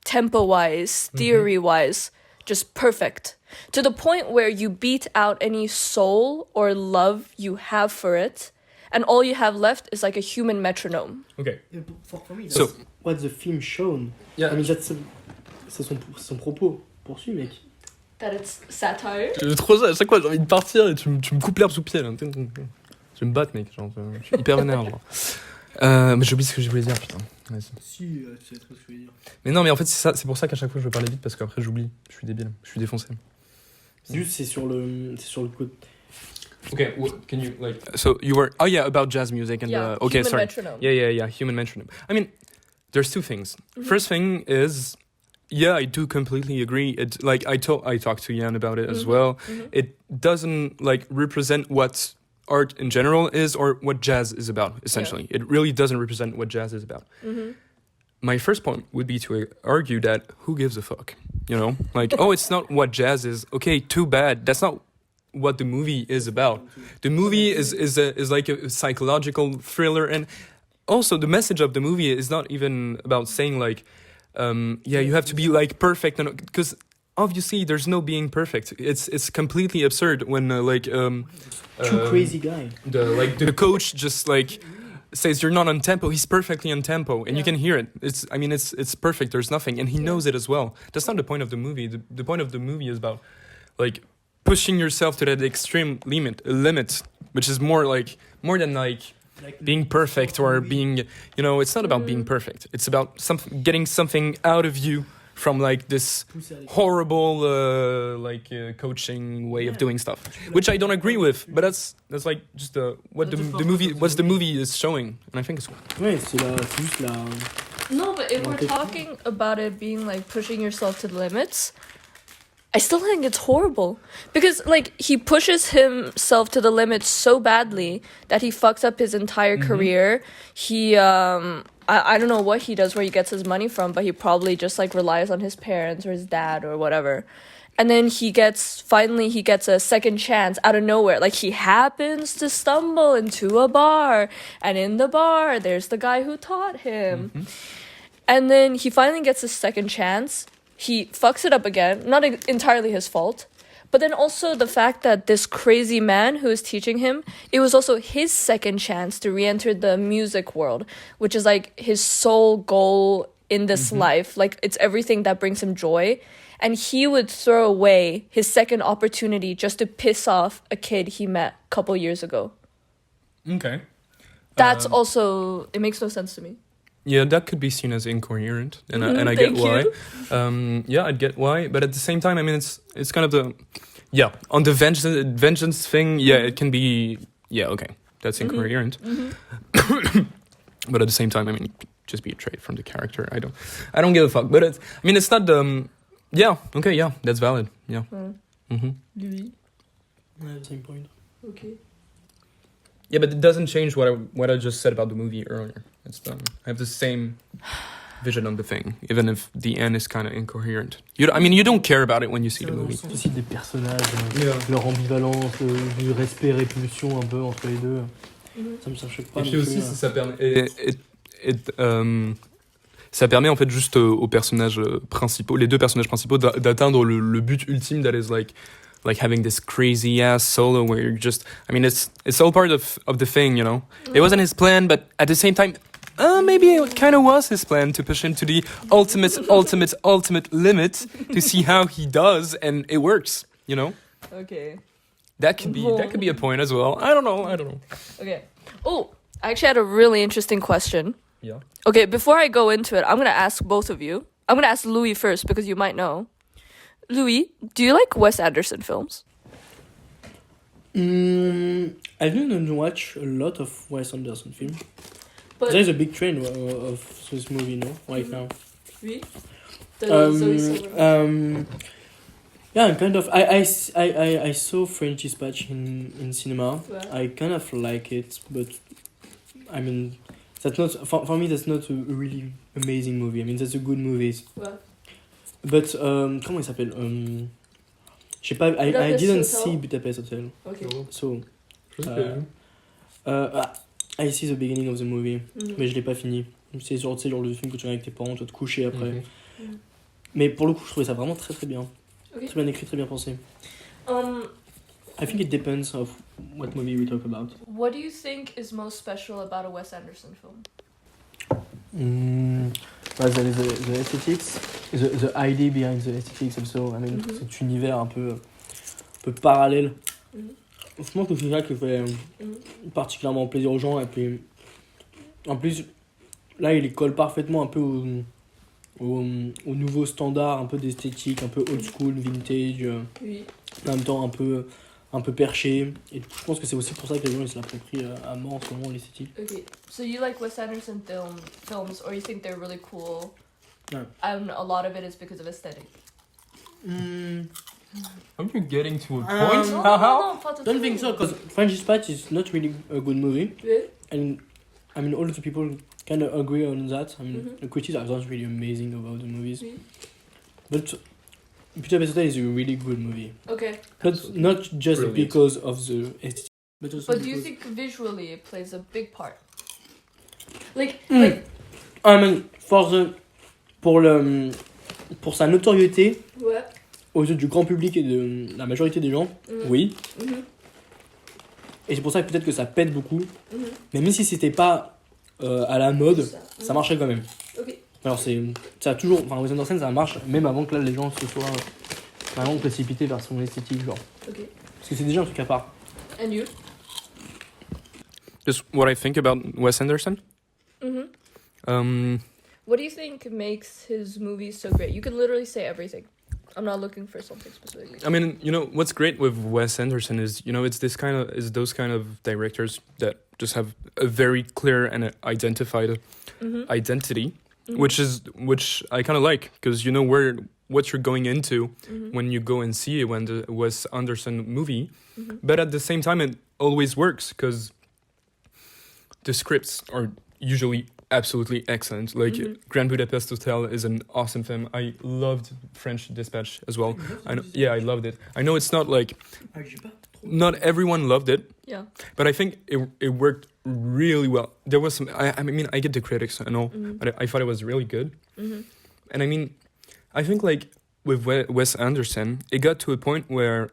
D: tempo-wise, theory-wise, just perfect. To the point where you beat out any soul or love you have for it, and all you have left is like a human metronome.
B: Okay.
C: For me, that's
B: So
C: what the film shown.
B: Yeah.
C: I mean, c'est son propos poursuit, mec.
D: That it's satire.
B: Trop ça, à chaque fois j'ai envie de partir et tu me coupes l'herbe sous le pied là. Je vais me battre, mec, genre, je suis hyper vénère, genre. Mais j'ai oublié ce que je voulais dire, putain. Vas-y.
C: Si, tu sais trop ce que je veux dire.
B: Mais non, mais en fait c'est pour ça qu'à chaque fois je veux parler vite parce qu'après j'oublie. Je suis débile, je suis défoncé.
C: Juste c'est sur le côté.
B: Okay, can you like? So you were about jazz music and okay,
D: human
B: sorry.
D: metronome.
B: Yeah, human metronome. I mean, there's two things. First thing is, I do completely agree. It like I talked to Jan about it as well. It doesn't like represent what art in general is or what jazz is about. Essentially, it really doesn't represent what jazz is about. My first point would be to argue that who gives a fuck, you know? Like, oh, it's not what jazz is. Okay, too bad. That's not what the movie is about. The movie is like a psychological thriller, and also the message of the movie is not even about saying like, you have to be like perfect, and because obviously there's no being perfect. It's completely absurd when
C: Too crazy guy.
B: The coach just like says you're not on tempo. He's perfectly on tempo, and you can hear it. It's perfect. There's nothing, and he knows it as well. That's not the point of the movie. The point of the movie is about like pushing yourself to that extreme limit, which is more than being perfect or being, you know, it's not about being perfect. It's about getting something out of you from like this horrible coaching way of doing stuff, which I don't agree with. But that's like just what the movie is showing, and I think it's
C: Ouais, c'est juste la.
D: No, but if we're talking about it being like pushing yourself to the limits, I still think it's horrible. Because, like, he pushes himself to the limits so badly that he fucks up his entire career. He, I don't know what he does, where he gets his money from, but he probably just, like, relies on his parents or his dad or whatever. And then he gets a second chance out of nowhere. Like, he happens to stumble into a bar. And in the bar, there's the guy who taught him. And then he finally gets a second chance. He fucks it up again, not entirely his fault. But then also the fact that this crazy man who is teaching him, it was also his second chance to re-enter the music world, which is like his sole goal in this life. Like, it's everything that brings him joy. And he would throw away his second opportunity just to piss off a kid he met a couple years ago.
B: okay.
D: That's also, it makes no sense to me.
B: Yeah, that could be seen as incoherent, and I get why. I get why, but at the same time, I mean, it's kind of on the vengeance thing. Yeah, it can be. Yeah, okay, that's incoherent. But at the same time, I mean, just be a trait from the character. I don't give a fuck. But it's not the. Yeah, okay, yeah, that's valid. Yeah.
D: Louis.
C: Same point.
D: Okay.
B: Yeah, but it doesn't change what I just said about the movie earlier. I have the same vision on the thing, even if the end is kind of incoherent. You don't care about it when you see the movie.
C: Aussi des personnages,
B: Yeah.
C: leur ambivalence, du respect-répulsion un peu entre les deux. Ça me choque pas.
B: Et puis aussi, ça permet... ça permet en fait juste aux personnages principaux, les deux personnages principaux, d'atteindre le but ultime that is like having this crazy ass solo where you're just, I mean, it's all part of the thing, you know. It wasn't his plan, but at the same time, maybe it kind of was his plan to push him to the ultimate limit to see how he does, and it works, you know.
D: Okay.
B: That could be a point as well. I don't know.
D: Okay. Oh, I actually had a really interesting question.
B: Yeah.
D: Okay, before I go into it, I'm going to ask both of you. I'm going to ask Louis first because you might know. Louis, do you like Wes Anderson films?
C: I didn't watch a lot of Wes Anderson films.
D: But
C: There's a big trend of this movie, no, right now.
D: Oui?
C: Yeah, kind of. I saw French Dispatch in cinema.
D: Yeah.
C: I kind of like it, but I mean, that's not for me. That's not a really amazing movie. I mean, that's a good movie.
D: Ouais.
C: But comment il s'appelle? Je sais pas. I
D: Budapest
C: didn't
D: Hotel?
C: see Budapest Hotel.
D: Okay.
C: So I see the beginning of the movie, mais je l'ai pas fini. C'est genre, tu sais, genre le film que tu regardes avec tes parents, tu vas te coucher après. Mais pour le coup, je trouvais ça vraiment très très bien.
D: Okay.
C: Très bien écrit, très bien pensé. I think it depends of what movie we talk about.
D: What do you think is most special about a Wes Anderson film?
C: The aesthetics, the idea behind the aesthetics also. I mean, cet univers un peu parallèle. Je pense que c'est ça qui fait particulièrement plaisir aux gens. Et puis, en plus, là, il colle parfaitement un peu au nouveau standard, un peu d'esthétique, un peu old school, vintage,
D: Oui.
C: en même temps un peu perché. Et du coup, je pense que c'est aussi pour ça que les gens ils se l'approprient à mort en ce moment, l'esthétique.
D: Okay. So you like Wes Anderson films, or you think they're really cool?
C: No.
D: And a lot of it is because of aesthetic.
B: Are you getting to a
C: Um,
B: point?
D: No,
C: I don't think so, because French Dispatch is not really a good movie.
D: Yeah.
C: And I mean, all the people kind of agree on that. I mean, the critics are not really amazing about the movies.
D: Oui.
C: But Budapest Hotel is a really good movie.
D: Okay.
C: Not just
B: Brilliant.
C: because of the aesthetic, but also
D: But do you
C: because...
D: think visually it plays a big part? Like,
C: I mean, pour sa notoriété
D: ouais.
C: aux yeux du grand public et de la majorité des gens, oui. Et c'est pour ça que peut-être que ça pète beaucoup. Mais même si c'était pas à la mode, ça marchait quand même.
D: Okay.
C: Alors ça a toujours, enfin Wes Anderson ça marche même avant que là les gens se soient vraiment précipités vers son esthétique genre.
D: Okay.
C: Parce que c'est déjà un truc à part.
D: And you?
B: Just what I think about Wes Anderson.
D: What do you think makes his movies so great? You can literally say everything. I'm not looking for something specific.
B: I mean, you know, what's great with Wes Anderson is, you know, it's those kind of directors that just have a very clear and identified identity, which I kind of like, because you know what you're going into when you go and see a Wes Anderson movie, but at the same time it always works because the scripts are usually absolutely excellent. Like Grand Budapest Hotel is an awesome film. I loved French Dispatch as well. I loved it. I know it's not like not everyone loved it.
D: Yeah.
B: But I think it worked really well. There was some. I mean, I get the critics and all, but I thought it was really good. And I mean, I think like with Wes Anderson, it got to a point where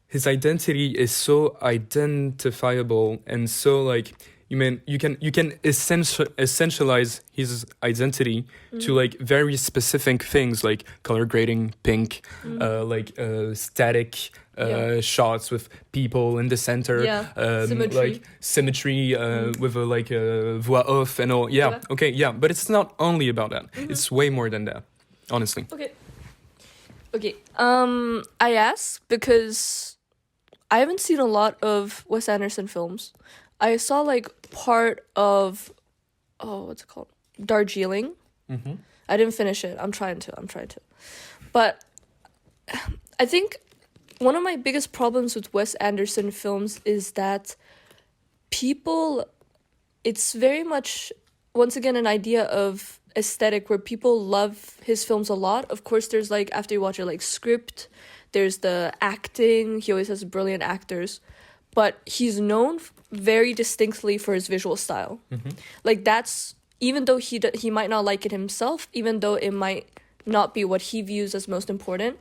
B: his identity is so identifiable and so like. You can essentialize his identity to like very specific things like color grading, pink, static shots with people in the center, like symmetry with a voix off and all. Yeah, okay, yeah, but it's not only about that. It's way more than that, honestly.
D: Okay. I ask because I haven't seen a lot of Wes Anderson films. I saw like part of, what's it called? Darjeeling. I didn't finish it. I'm trying to. But I think one of my biggest problems with Wes Anderson films is that it's very much, once again, an idea of aesthetic where people love his films a lot. Of course, there's like, after you watch it, like script, there's the acting. He always has brilliant actors, but he's known very distinctly for his visual style. Like that's, even though he might not like it himself, even though it might not be what he views as most important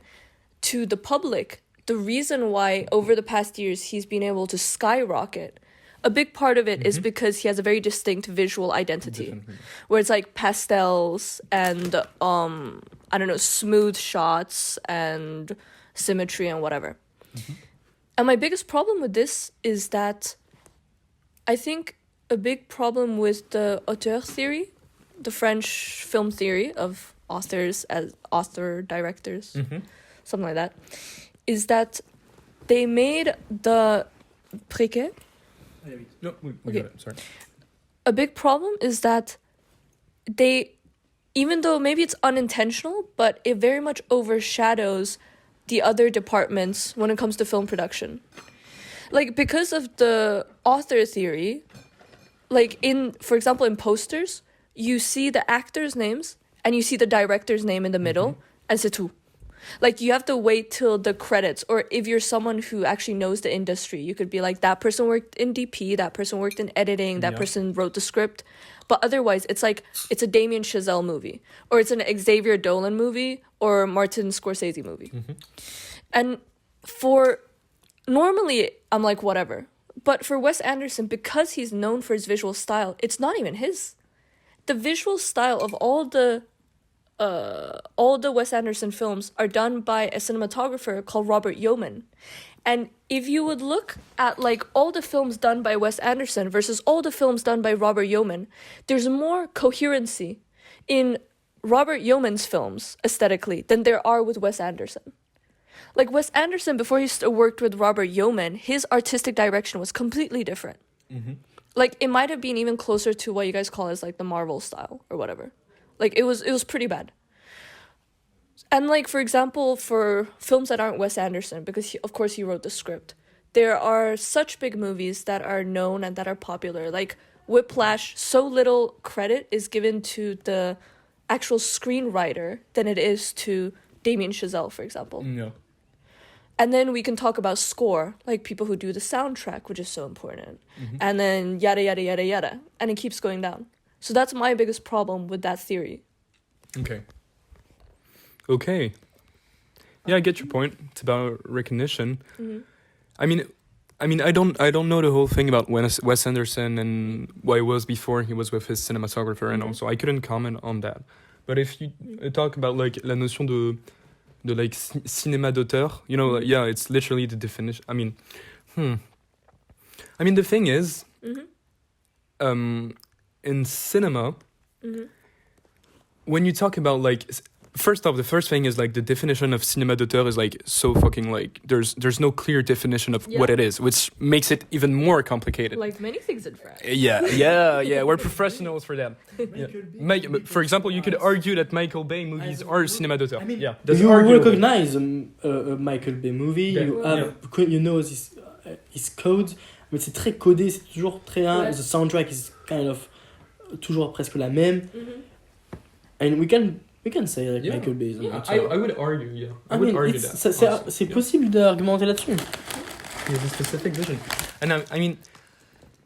D: to the public, the reason why over the past years he's been able to skyrocket, a big part of it is because he has a very distinct visual identity, where it's like pastels and I don't know, smooth shots and symmetry and whatever. And my biggest problem with this is that I think a big problem with the auteur theory, the French film theory of authors as author directors, something like that, is that they made the préquel.
B: No, we
D: Okay.
B: got it. Sorry.
D: A big problem is that they, even though maybe it's unintentional, but it very much overshadows the other departments when it comes to film production. Like, because of the author theory, like for example, in posters, you see the actors' names and you see the director's name in the middle, and c'est tout. Like, you have to wait till the credits, or if you're someone who actually knows the industry, you could be like, that person worked in DP, that person worked in editing, that person wrote the script. But otherwise, it's like, it's a Damien Chazelle movie, or it's an Xavier Dolan movie, or Martin Scorsese movie. And normally, I'm like, whatever. But for Wes Anderson, because he's known for his visual style, it's not even his. The visual style of all the Wes Anderson films are done by a cinematographer called Robert Yeoman. And if you would look at like all the films done by Wes Anderson versus all the films done by Robert Yeoman, there's more coherency in Robert Yeoman's films aesthetically than there are with Wes Anderson. Like, Wes Anderson, before he worked with Robert Yeoman, his artistic direction was completely different. Like, it might have been even closer to what you guys call as like the Marvel style or whatever. Like, it was pretty bad. And like, for example, for films that aren't Wes Anderson, because of course he wrote the script, there are such big movies that are known and that are popular. Like Whiplash, so little credit is given to the actual screenwriter than it is to Damien Chazelle, for example.
B: No.
D: And then we can talk about score, like people who do the soundtrack, which is so important. And then yada, yada, yada, yada. And it keeps going down. So that's my biggest problem with that theory.
B: Okay. Yeah, I get your point. It's about recognition. I mean, I don't know the whole thing about Wes Anderson and what it was before he was with his cinematographer, and also I couldn't comment on that. But if you talk about like la notion de like cinéma d'auteur, you know, like, yeah, it's literally the definition. I mean, the thing is, in cinema, when you talk about like, first off, the first thing is like the definition of cinéma d'auteur is like so fucking like there's no clear definition of what it is, which makes it even more complicated.
D: Like many things in France.
B: Yeah, we're professionals for that. For example, you could argue that Michael Bay movies are cinéma d'auteur.
C: You recognize a Michael Bay movie, you know his code, mais c'est très codé, c'est toujours très the soundtrack is kind of toujours presque la même. And we can say like Michael Bay is an auteur.
B: I would argue,
C: I would argue that. C'est possible d'argumenter là-dessus.
B: He has a specific vision. And I mean,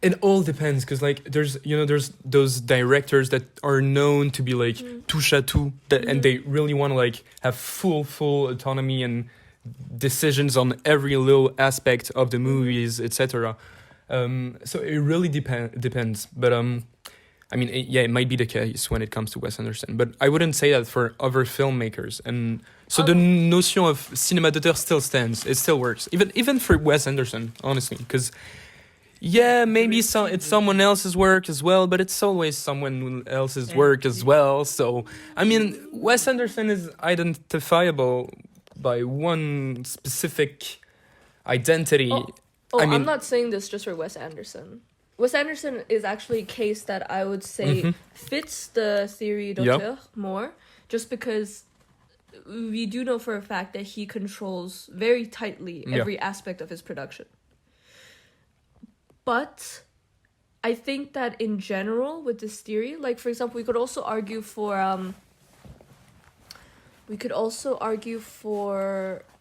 B: it all depends, because like there's those directors that are known to be like touche à tout, and they really want to like have full autonomy and decisions on every little aspect of the movies, etc. So it really depends. But I mean, it might be the case when it comes to Wes Anderson, but I wouldn't say that for other filmmakers. And so the notion of cinéma d'auteur still stands. It still works, even for Wes Anderson, honestly, because maybe it's someone else's work as well, but it's always someone else's work as well. So I mean, Wes Anderson is identifiable by one specific identity.
D: I'm not saying this just for Wes Anderson. Wes Anderson is actually a case that I would say fits the theory d'auteur more, just because we do know for a fact that he controls very tightly every aspect of his production. But I think that in general with this theory, like for example, we could also argue for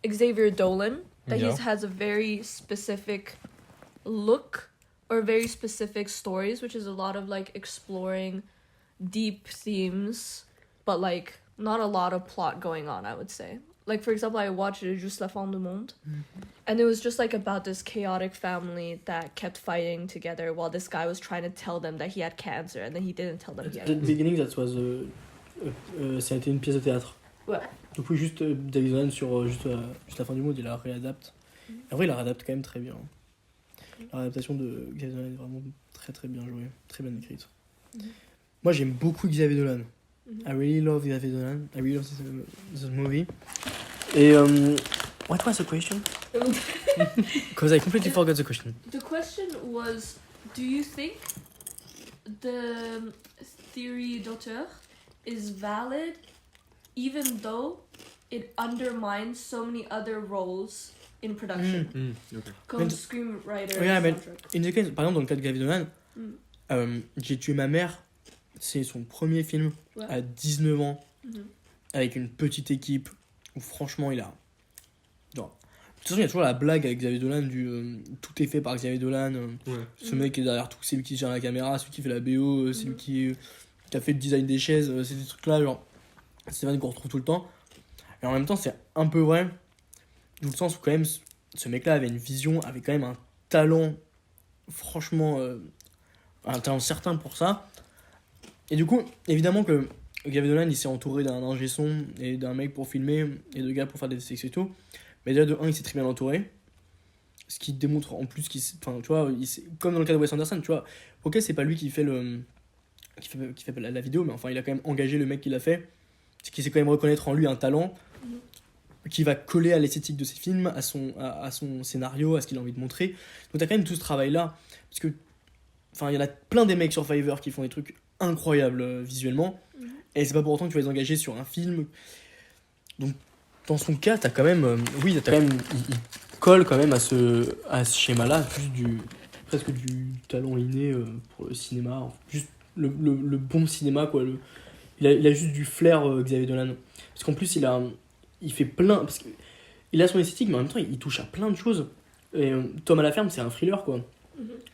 D: Xavier Dolan, that he has a very specific look or very specific stories, which is a lot of like exploring deep themes, but like not a lot of plot going on, I would say. Like, for example, I watched Juste la fin du monde, and it was just like about this chaotic family that kept fighting together while this guy was trying to tell them that he had cancer, and then he didn't tell them he had
C: At the
D: cancer.
C: beginning, that was ça a été une pièce de théâtre.
D: Ouais.
C: Du coup, juste David Dolan sur juste la fin du monde, il la réadapte. En vrai, il la réadapte quand même très bien. La réadaptation de Xavier Dolan est vraiment très très bien jouée, très bien écrite. Moi, j'aime beaucoup Xavier Dolan. I really love Xavier Dolan. I really love this movie. Et what was the question? Because I completely forgot the question.
D: The question was, do you think the theory d'auteur is valid even though it undermines so many other roles in production?
B: Okay.
D: Comme screenwriter,
C: Yeah, but
D: soundtrack.
C: in the case, par exemple, dans le cas de Xavier Dolan, J'ai tué ma mère, c'est son premier film à 19 ans, avec une petite équipe, où franchement il a... Genre, de toute façon, il y a toujours la blague avec Xavier Dolan du tout est fait par Xavier Dolan, ce mec est derrière tout, c'est lui qui gère la caméra, c'est lui qui fait la BO, c'est lui qui a fait le design des chaises, c'est des trucs là, genre, c'est des vannes qu'on retrouve tout le temps. Et en même temps, c'est un peu vrai, dans le sens où quand même, ce mec-là avait une vision, avait quand même un talent, franchement, un talent certain pour ça. Et du coup, évidemment que Xavier Dolan, il s'est entouré d'un ingé son et d'un mec pour filmer et de gars pour faire des effets et tout. Mais déjà, de un, il s'est très bien entouré. Ce qui démontre en plus qu'il... Enfin, tu vois, comme dans le cas de Wes Anderson, tu vois. Ok, c'est pas lui qui fait la vidéo, mais enfin, il a quand même engagé le mec qui l'a fait. C'est qu'il sait quand même reconnaître en lui un talent qui va coller à l'esthétique de ses films, à son scénario, à ce qu'il a envie de montrer. Donc t'as quand même tout ce travail-là. Parce que... Enfin, il y en a plein des mecs sur Fiverr qui font des trucs incroyables visuellement. Et c'est pas pour autant que tu vas les engager sur un film. Donc, dans son cas, t'as quand même... il colle quand même à ce schéma-là, presque du talent inné pour le cinéma. Juste le bon cinéma, quoi. Il a juste du flair, Xavier Dolan. Parce qu'en plus, il fait plein... Parce qu'il a son esthétique, mais en même temps, il touche à plein de choses. Et Tom à la ferme, c'est un thriller, quoi.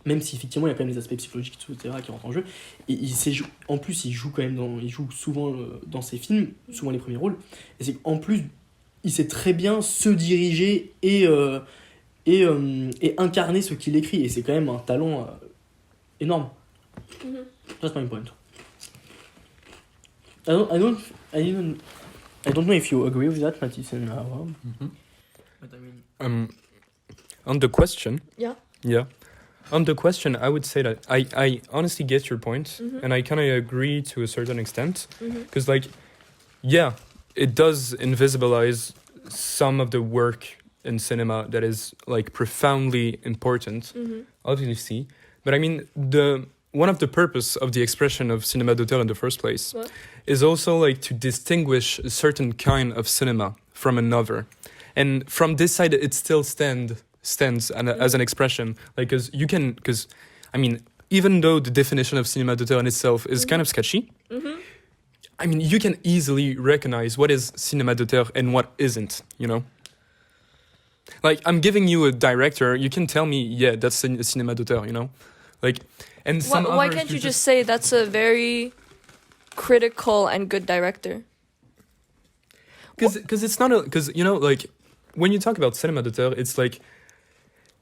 C: Même si effectivement il y a quand même des aspects psychologiques etc. qui rentrent en jeu, et en plus il joue souvent dans ses films, souvent les premiers rôles, et c'est qu'en plus il sait très bien se diriger et incarner ce qu'il écrit, et c'est quand même un talent énorme. That's my point. I don't know if you agree with that, Mathis and but I mean...
B: On the question,
D: Yeah.
B: On the question, I would say that I honestly get your point, and I kind of agree to a certain extent, because like, yeah, it does invisibilize some of the work in cinema that is like profoundly important, obviously. But I mean, one of the purpose of the expression of cinéma d'auteur in the first place is also like to distinguish a certain kind of cinema from another, and from this side, it still stands as an expression, like because I mean, even though the definition of cinéma d'auteur in itself is kind of sketchy, I mean, you can easily recognize what is cinéma d'auteur and what isn't, you know. Like, I'm giving you a director, you can tell me, yeah, that's a cinéma d'auteur, you know, like, and some
D: why can't you just say that's a very critical and good director?
B: Because it's not because you know, like, when you talk about cinéma d'auteur, it's like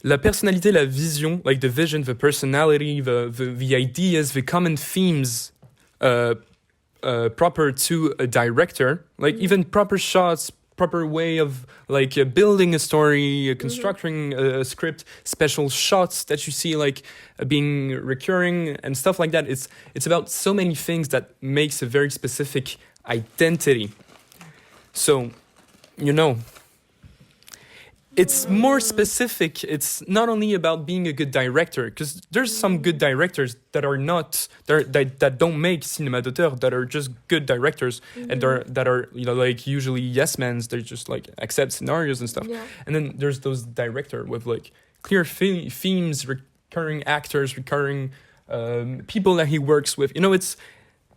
B: la personnalité, la vision, like the vision, the personality, the ideas, the common themes proper to a director, like even proper shots, proper way of like building a story, constructing a script, special shots that you see like being recurring and stuff like that. It's about so many things that makes a very specific identity. So, you know, it's more specific. It's not only about being a good director, because there's some good directors that are not that don't make cinéma d'auteur, that are just good directors, and that are you know, like usually yes men. They just like accept scenarios and stuff. And then there's those director with like clear themes, recurring actors, recurring people that he works with.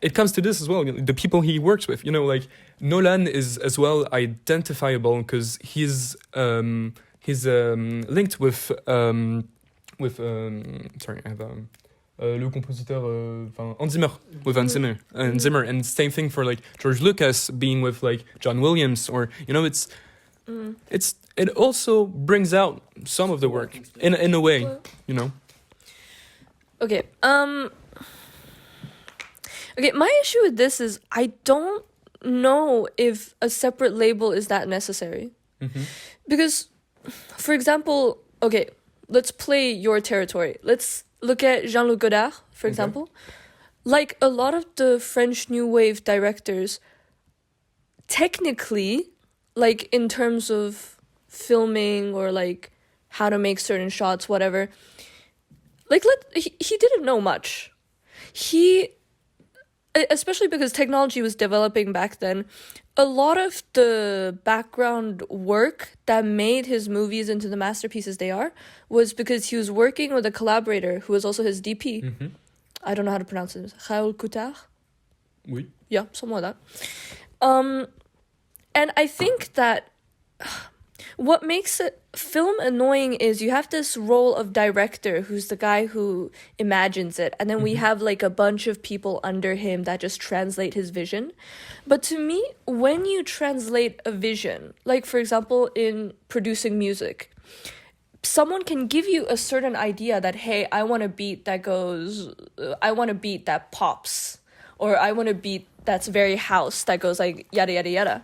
B: It comes to this as well. The people he works with. Like Nolan is as well identifiable because he's linked with sorry, I have le compositeur Hans Zimmer with Hans Zimmer and same thing for like George Lucas being with like John Williams or it also brings out some of the work in a way,
D: Okay. Okay, my issue with this is I don't know if a separate label is that necessary.
B: Mm-hmm.
D: Because, for example, okay, let's play your territory. Let's look at Jean-Luc Godard, for example. Like a lot of the French New Wave directors, technically, like in terms of filming or like how to make certain shots, whatever, like he didn't know much. Especially because technology was developing back then, a lot of the background work that made his movies into the masterpieces they are was because he was working with a collaborator who was also his DP.
B: Mm-hmm.
D: I don't know how to pronounce it. Raoul Coutard?
B: Oui.
D: Yeah, something like that. And I think that what makes a film annoying is you have this role of director who's the guy who imagines it, and then we have like a bunch of people under him that just translate his vision. But to me, when you translate a vision, like for example in producing music, someone can give you a certain idea that, hey, I want a beat that pops, or I want a beat that's very house that goes like yada yada yada.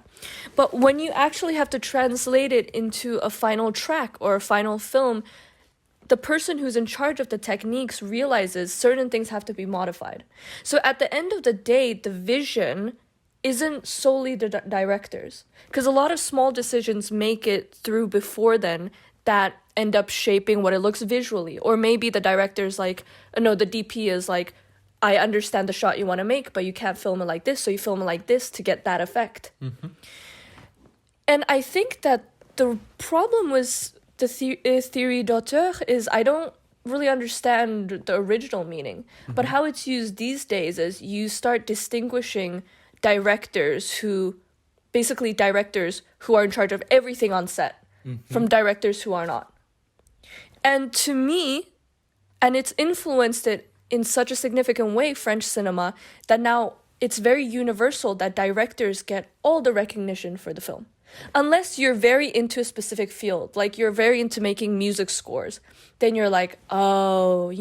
D: But when you actually have to translate it into a final track or a final film, the person who's in charge of the techniques realizes certain things have to be modified. So at the end of the day, the vision isn't solely the directors, because a lot of small decisions make it through before then that end up shaping what it looks visually. Or maybe the director's like, no, the DP is like, I understand the shot you want to make, but you can't film it like this, so you film it like this to get that effect.
B: Mm-hmm.
D: And I think that the problem with the theory d'auteur is I don't really understand the original meaning, but how it's used these days is you start distinguishing directors who are in charge of everything on set from directors who are not. And to me, and it's influenced it in such a significant way, French cinema, that now it's very universal that directors get all the recognition for the film. Unless you're very into a specific field, like you're very into making music scores, then you're like, oh,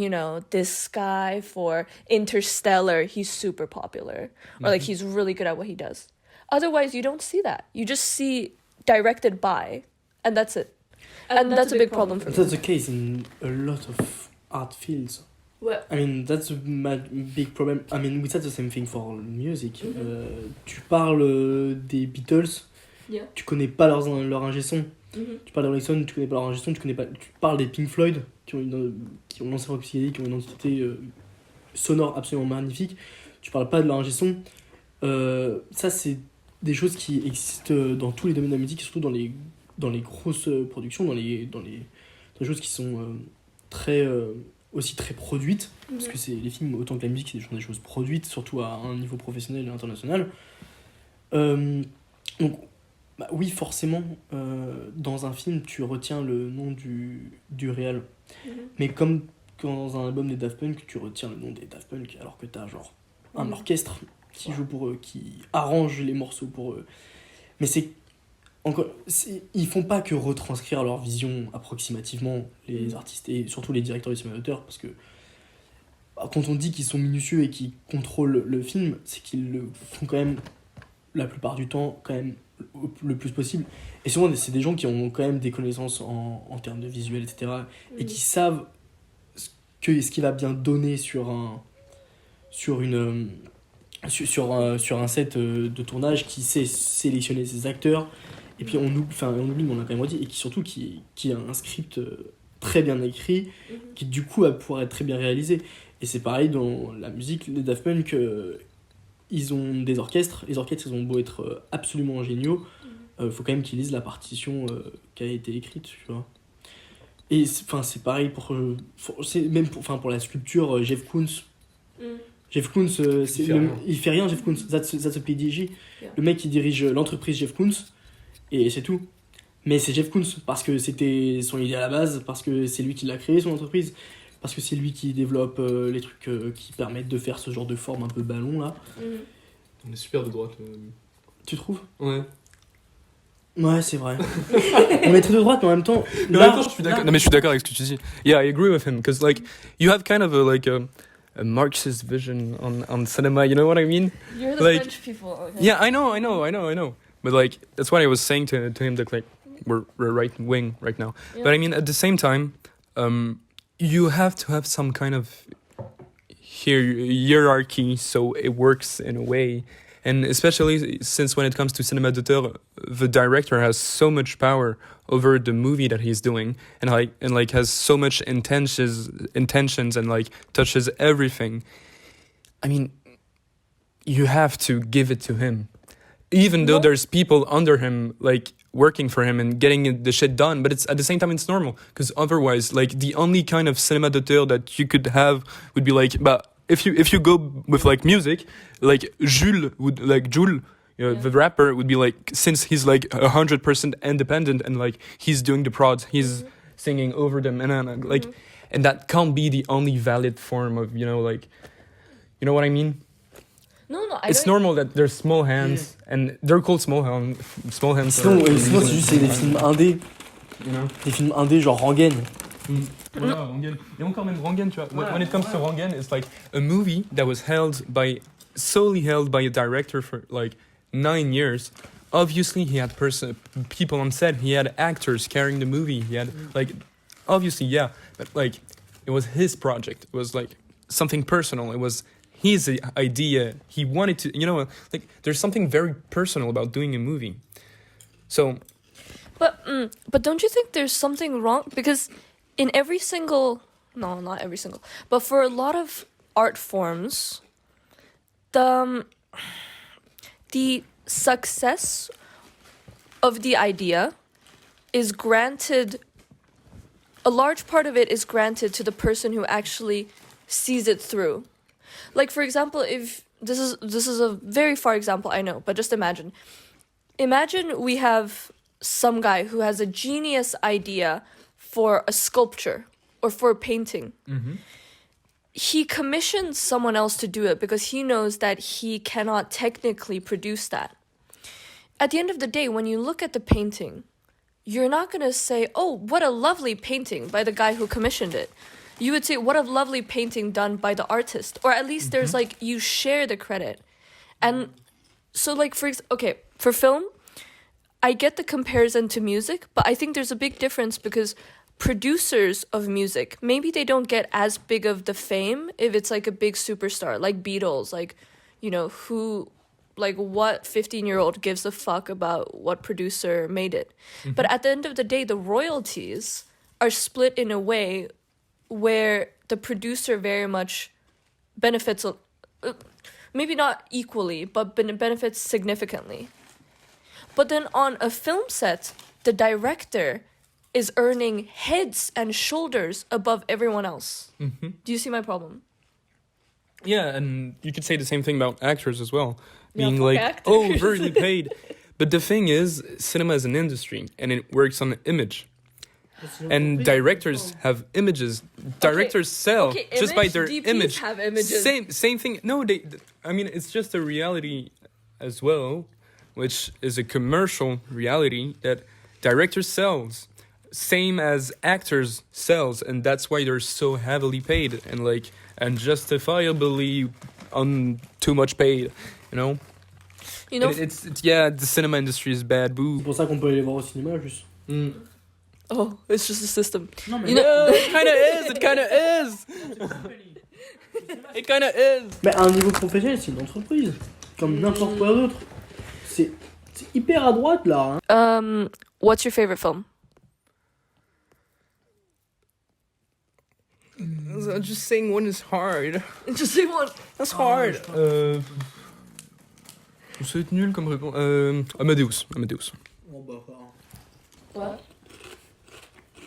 D: this guy for Interstellar, he's super popular. Or like he's really good at what he does. Otherwise, you don't see that. You just see directed by, and that's it. And that's a big problem for me.
C: That's the case in a lot of art fields.
D: What?
C: I mean, that's a big problem. I mean, we said the same thing for music. Tu parles des Beatles, tu connais pas leur ingé son. Tu parles de Rolling, tu connais pas leur ingé son. Tu parles des Pink Floyd, qui ont lancé rock psychédélique, qui ont une identité sonore absolument magnifique. Tu parles pas de leur ingé son. Ça, c'est des choses qui existent dans tous les domaines de la musique, surtout dans les grosses productions, dans les choses qui sont aussi très produites, parce que c'est les films autant que la musique, c'est des choses produites, surtout à un niveau professionnel et international. Donc oui, forcément, dans un film tu retiens le nom du réal, mais comme dans un album des Daft Punk tu retiens le nom des Daft Punk alors que t'as genre un orchestre qui joue pour eux, qui arrange les morceaux pour eux. Mais ils font pas que retranscrire leur vision approximativement, les artistes, et surtout les directeurs et cinéma d'auteur, parce que quand on dit qu'ils sont minutieux et qu'ils contrôlent le film, c'est qu'ils le font quand même la plupart du temps quand même le plus possible. Et souvent c'est des gens qui ont quand même des connaissances en termes de visuel, etc. Et qui savent ce qu'il va bien donner sur un set de tournage, qui sait sélectionner ses acteurs. Et puis on oublie, mais on l'a quand même redit, et qui a un script très bien écrit, qui du coup va pouvoir être très bien réalisé. Et c'est pareil dans la musique, les Daft Punk, ils ont des orchestres. Les orchestres, ils ont beau être absolument géniaux, faut quand même qu'ils lisent la partition qui a été écrite, tu vois. Et c'est pareil pour la sculpture, Jeff Koons. Jeff Koons, il fait rien, Jeff Koons. That's a PDG.
D: Yeah.
C: Le mec, il dirige l'entreprise Jeff Koons, et c'est tout. Mais c'est Jeff Koons, parce que c'était son idée à la base, parce que c'est lui qui l'a créé, son entreprise, parce que c'est lui qui développe les trucs qui permettent de faire ce genre de forme un peu ballon, là.
B: On est super de droite.
C: Tu trouves ?
B: Ouais.
C: Ouais, c'est vrai. On est très de droite, mais en même temps...
B: Mais en même temps, je suis d'accord. Non, mais je suis d'accord avec ce que tu dis. Yeah, I agree with him, because like, you have kind of a Marxist vision on cinema, you know what I mean?
D: You're the
B: like,
D: French people. Okay.
B: Yeah, I know. But like, that's what I was saying to him, that like, we're right wing right now.
D: Yeah.
B: But I mean, at the same time, you have to have some kind of hierarchy so it works in a way. And especially since when it comes to cinéma d'auteur, the director has so much power over the movie that he's doing, and has so much intentions and like touches everything. I mean, you have to give it to him, even though there's people under him like working for him and getting the shit done. But it's at the same time it's normal, because otherwise, like, the only kind of cinéma d'auteur that you could have would be like, but if you go with like music, like Jules, the rapper would be like, since he's like 100% independent and like he's doing the prods, he's singing over them, and like, and that can't be the only valid form of, you know what I mean?
D: No,
B: it's normal that there's small hands, and they're called small hands.
C: Sinon, c'est des films indés.
B: You know?
C: Des films indés genre Rangen.
B: Voilà, Rangen. Et encore même Rangen, tu vois. When it comes to Rangen, it's like a movie that was solely held by a director for like 9 years. Obviously, he had people on set. He had actors carrying the movie. He had like, obviously, yeah, but like, it was his project. It was like something personal. It was his idea. He wanted to, like, there's something very personal about doing a movie. So,
D: but don't you think there's something wrong? Because in every single, no, not every single, but for a lot of art forms, the success of the idea is granted, a large part of it is granted to the person who actually sees it through. Like, for example, if this is a very far example, I know, but just imagine we have some guy who has a genius idea for a sculpture or for a painting.
B: Mm-hmm.
D: He commissions someone else to do it because he knows that he cannot technically produce that. At the end of the day, when you look at the painting, you're not going to say, oh, what a lovely painting by the guy who commissioned it. You would say, what a lovely painting done by the artist. Or at least there's like, you share the credit. And so like, for film, I get the comparison to music, but I think there's a big difference because producers of music, maybe they don't get as big of the fame if it's like a big superstar, like Beatles, like, what 15-year-old gives a fuck about what producer made it? Mm-hmm. But at the end of the day, the royalties are split in a way where the producer very much benefits, maybe not equally, but benefits significantly. But then on a film set, the director is earning heads and shoulders above everyone else.
B: Mm-hmm.
D: Do you see my problem?
B: Yeah, and you could say the same thing about actors as well. Being
D: Yeah,
B: like,
D: actors.
B: very paid. But the thing is, cinema is an industry, and it works on image. And directors have images. Directors sell just by their
D: DPs
B: image.
D: Have images.
B: Same thing. No, it's just a reality as well, which is a commercial reality that directors sells. Same as actors sells, and that's why they're so heavily paid and justifiably too much paid, It's the cinema industry is bad, boo.
C: C'est pour ça qu'on peut aller voir au cinéma, juste.
D: Oh, it's just a system.
C: Non, mais
B: It kind of is. It kind of is.
C: Mais à un niveau professionnel, c'est une entreprise, comme n'importe quoi d'autre. C'est hyper à droite, là. Hein.
D: What's your favorite film?
B: Just saying one is hard.
D: Just say one.
B: That's hard. C'est nul comme réponse. Amadeus.
C: Oh, bah,
D: What?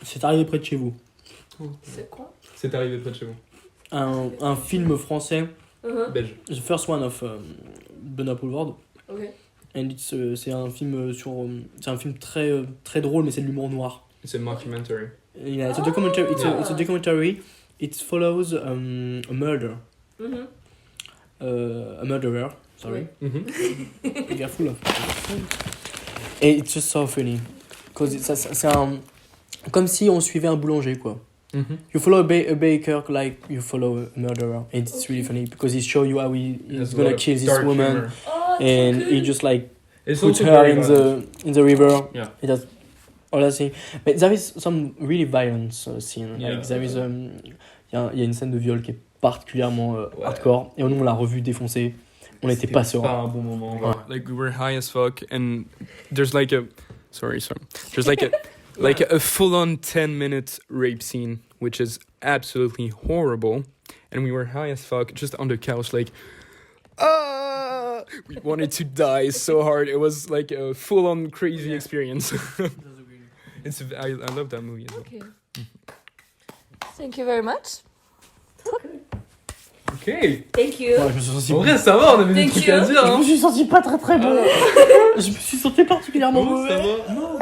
C: C'est arrivé près de chez vous.
D: C'est quoi?
B: C'est arrivé près de chez vous.
C: Un film français,
B: Belge.
C: the first one of Benoît Poulvord.
D: Ok.
C: And c'est un film c'est un film très drôle, mais c'est de l'humour noir.
B: It's a mockumentary.
C: Yeah, it's a documentary. It's a documentary. It follows a murder. A murderer. Sorry. Be careful. Et it's just so funny. Cause c'est comme si on suivait un boulanger, quoi. You follow a baker like you follow a murderer. And it's really funny because he shows you how he's gonna kill this woman. And he just like puts her in the river.
B: Yeah.
C: It does all that thing. But there is some really violent scene.
B: Yeah.
C: Like there is y a une scène de viol qui est particulièrement hardcore. Et nous on l'a revu défoncé. On n'était pas serein.
B: Pas un bon moment. Ouais. Like we were high as fuck and there's like a there's like a like a full-on 10-minute rape scene which is absolutely horrible and we were high as fuck just on the couch like we wanted to die so hard. It was like a full-on crazy experience. I love that movie as well.
D: Okay. Thank you very much.
B: Ok.
D: Thank you.
C: Ouais, je me suis senti
B: En vrai, ça va, on avait des
D: Thank
B: trucs
D: you.
B: à dire.
C: Je me suis senti pas très bon. Je me suis senti particulièrement
B: Oh,
C: mauvais.
B: ça va. Non.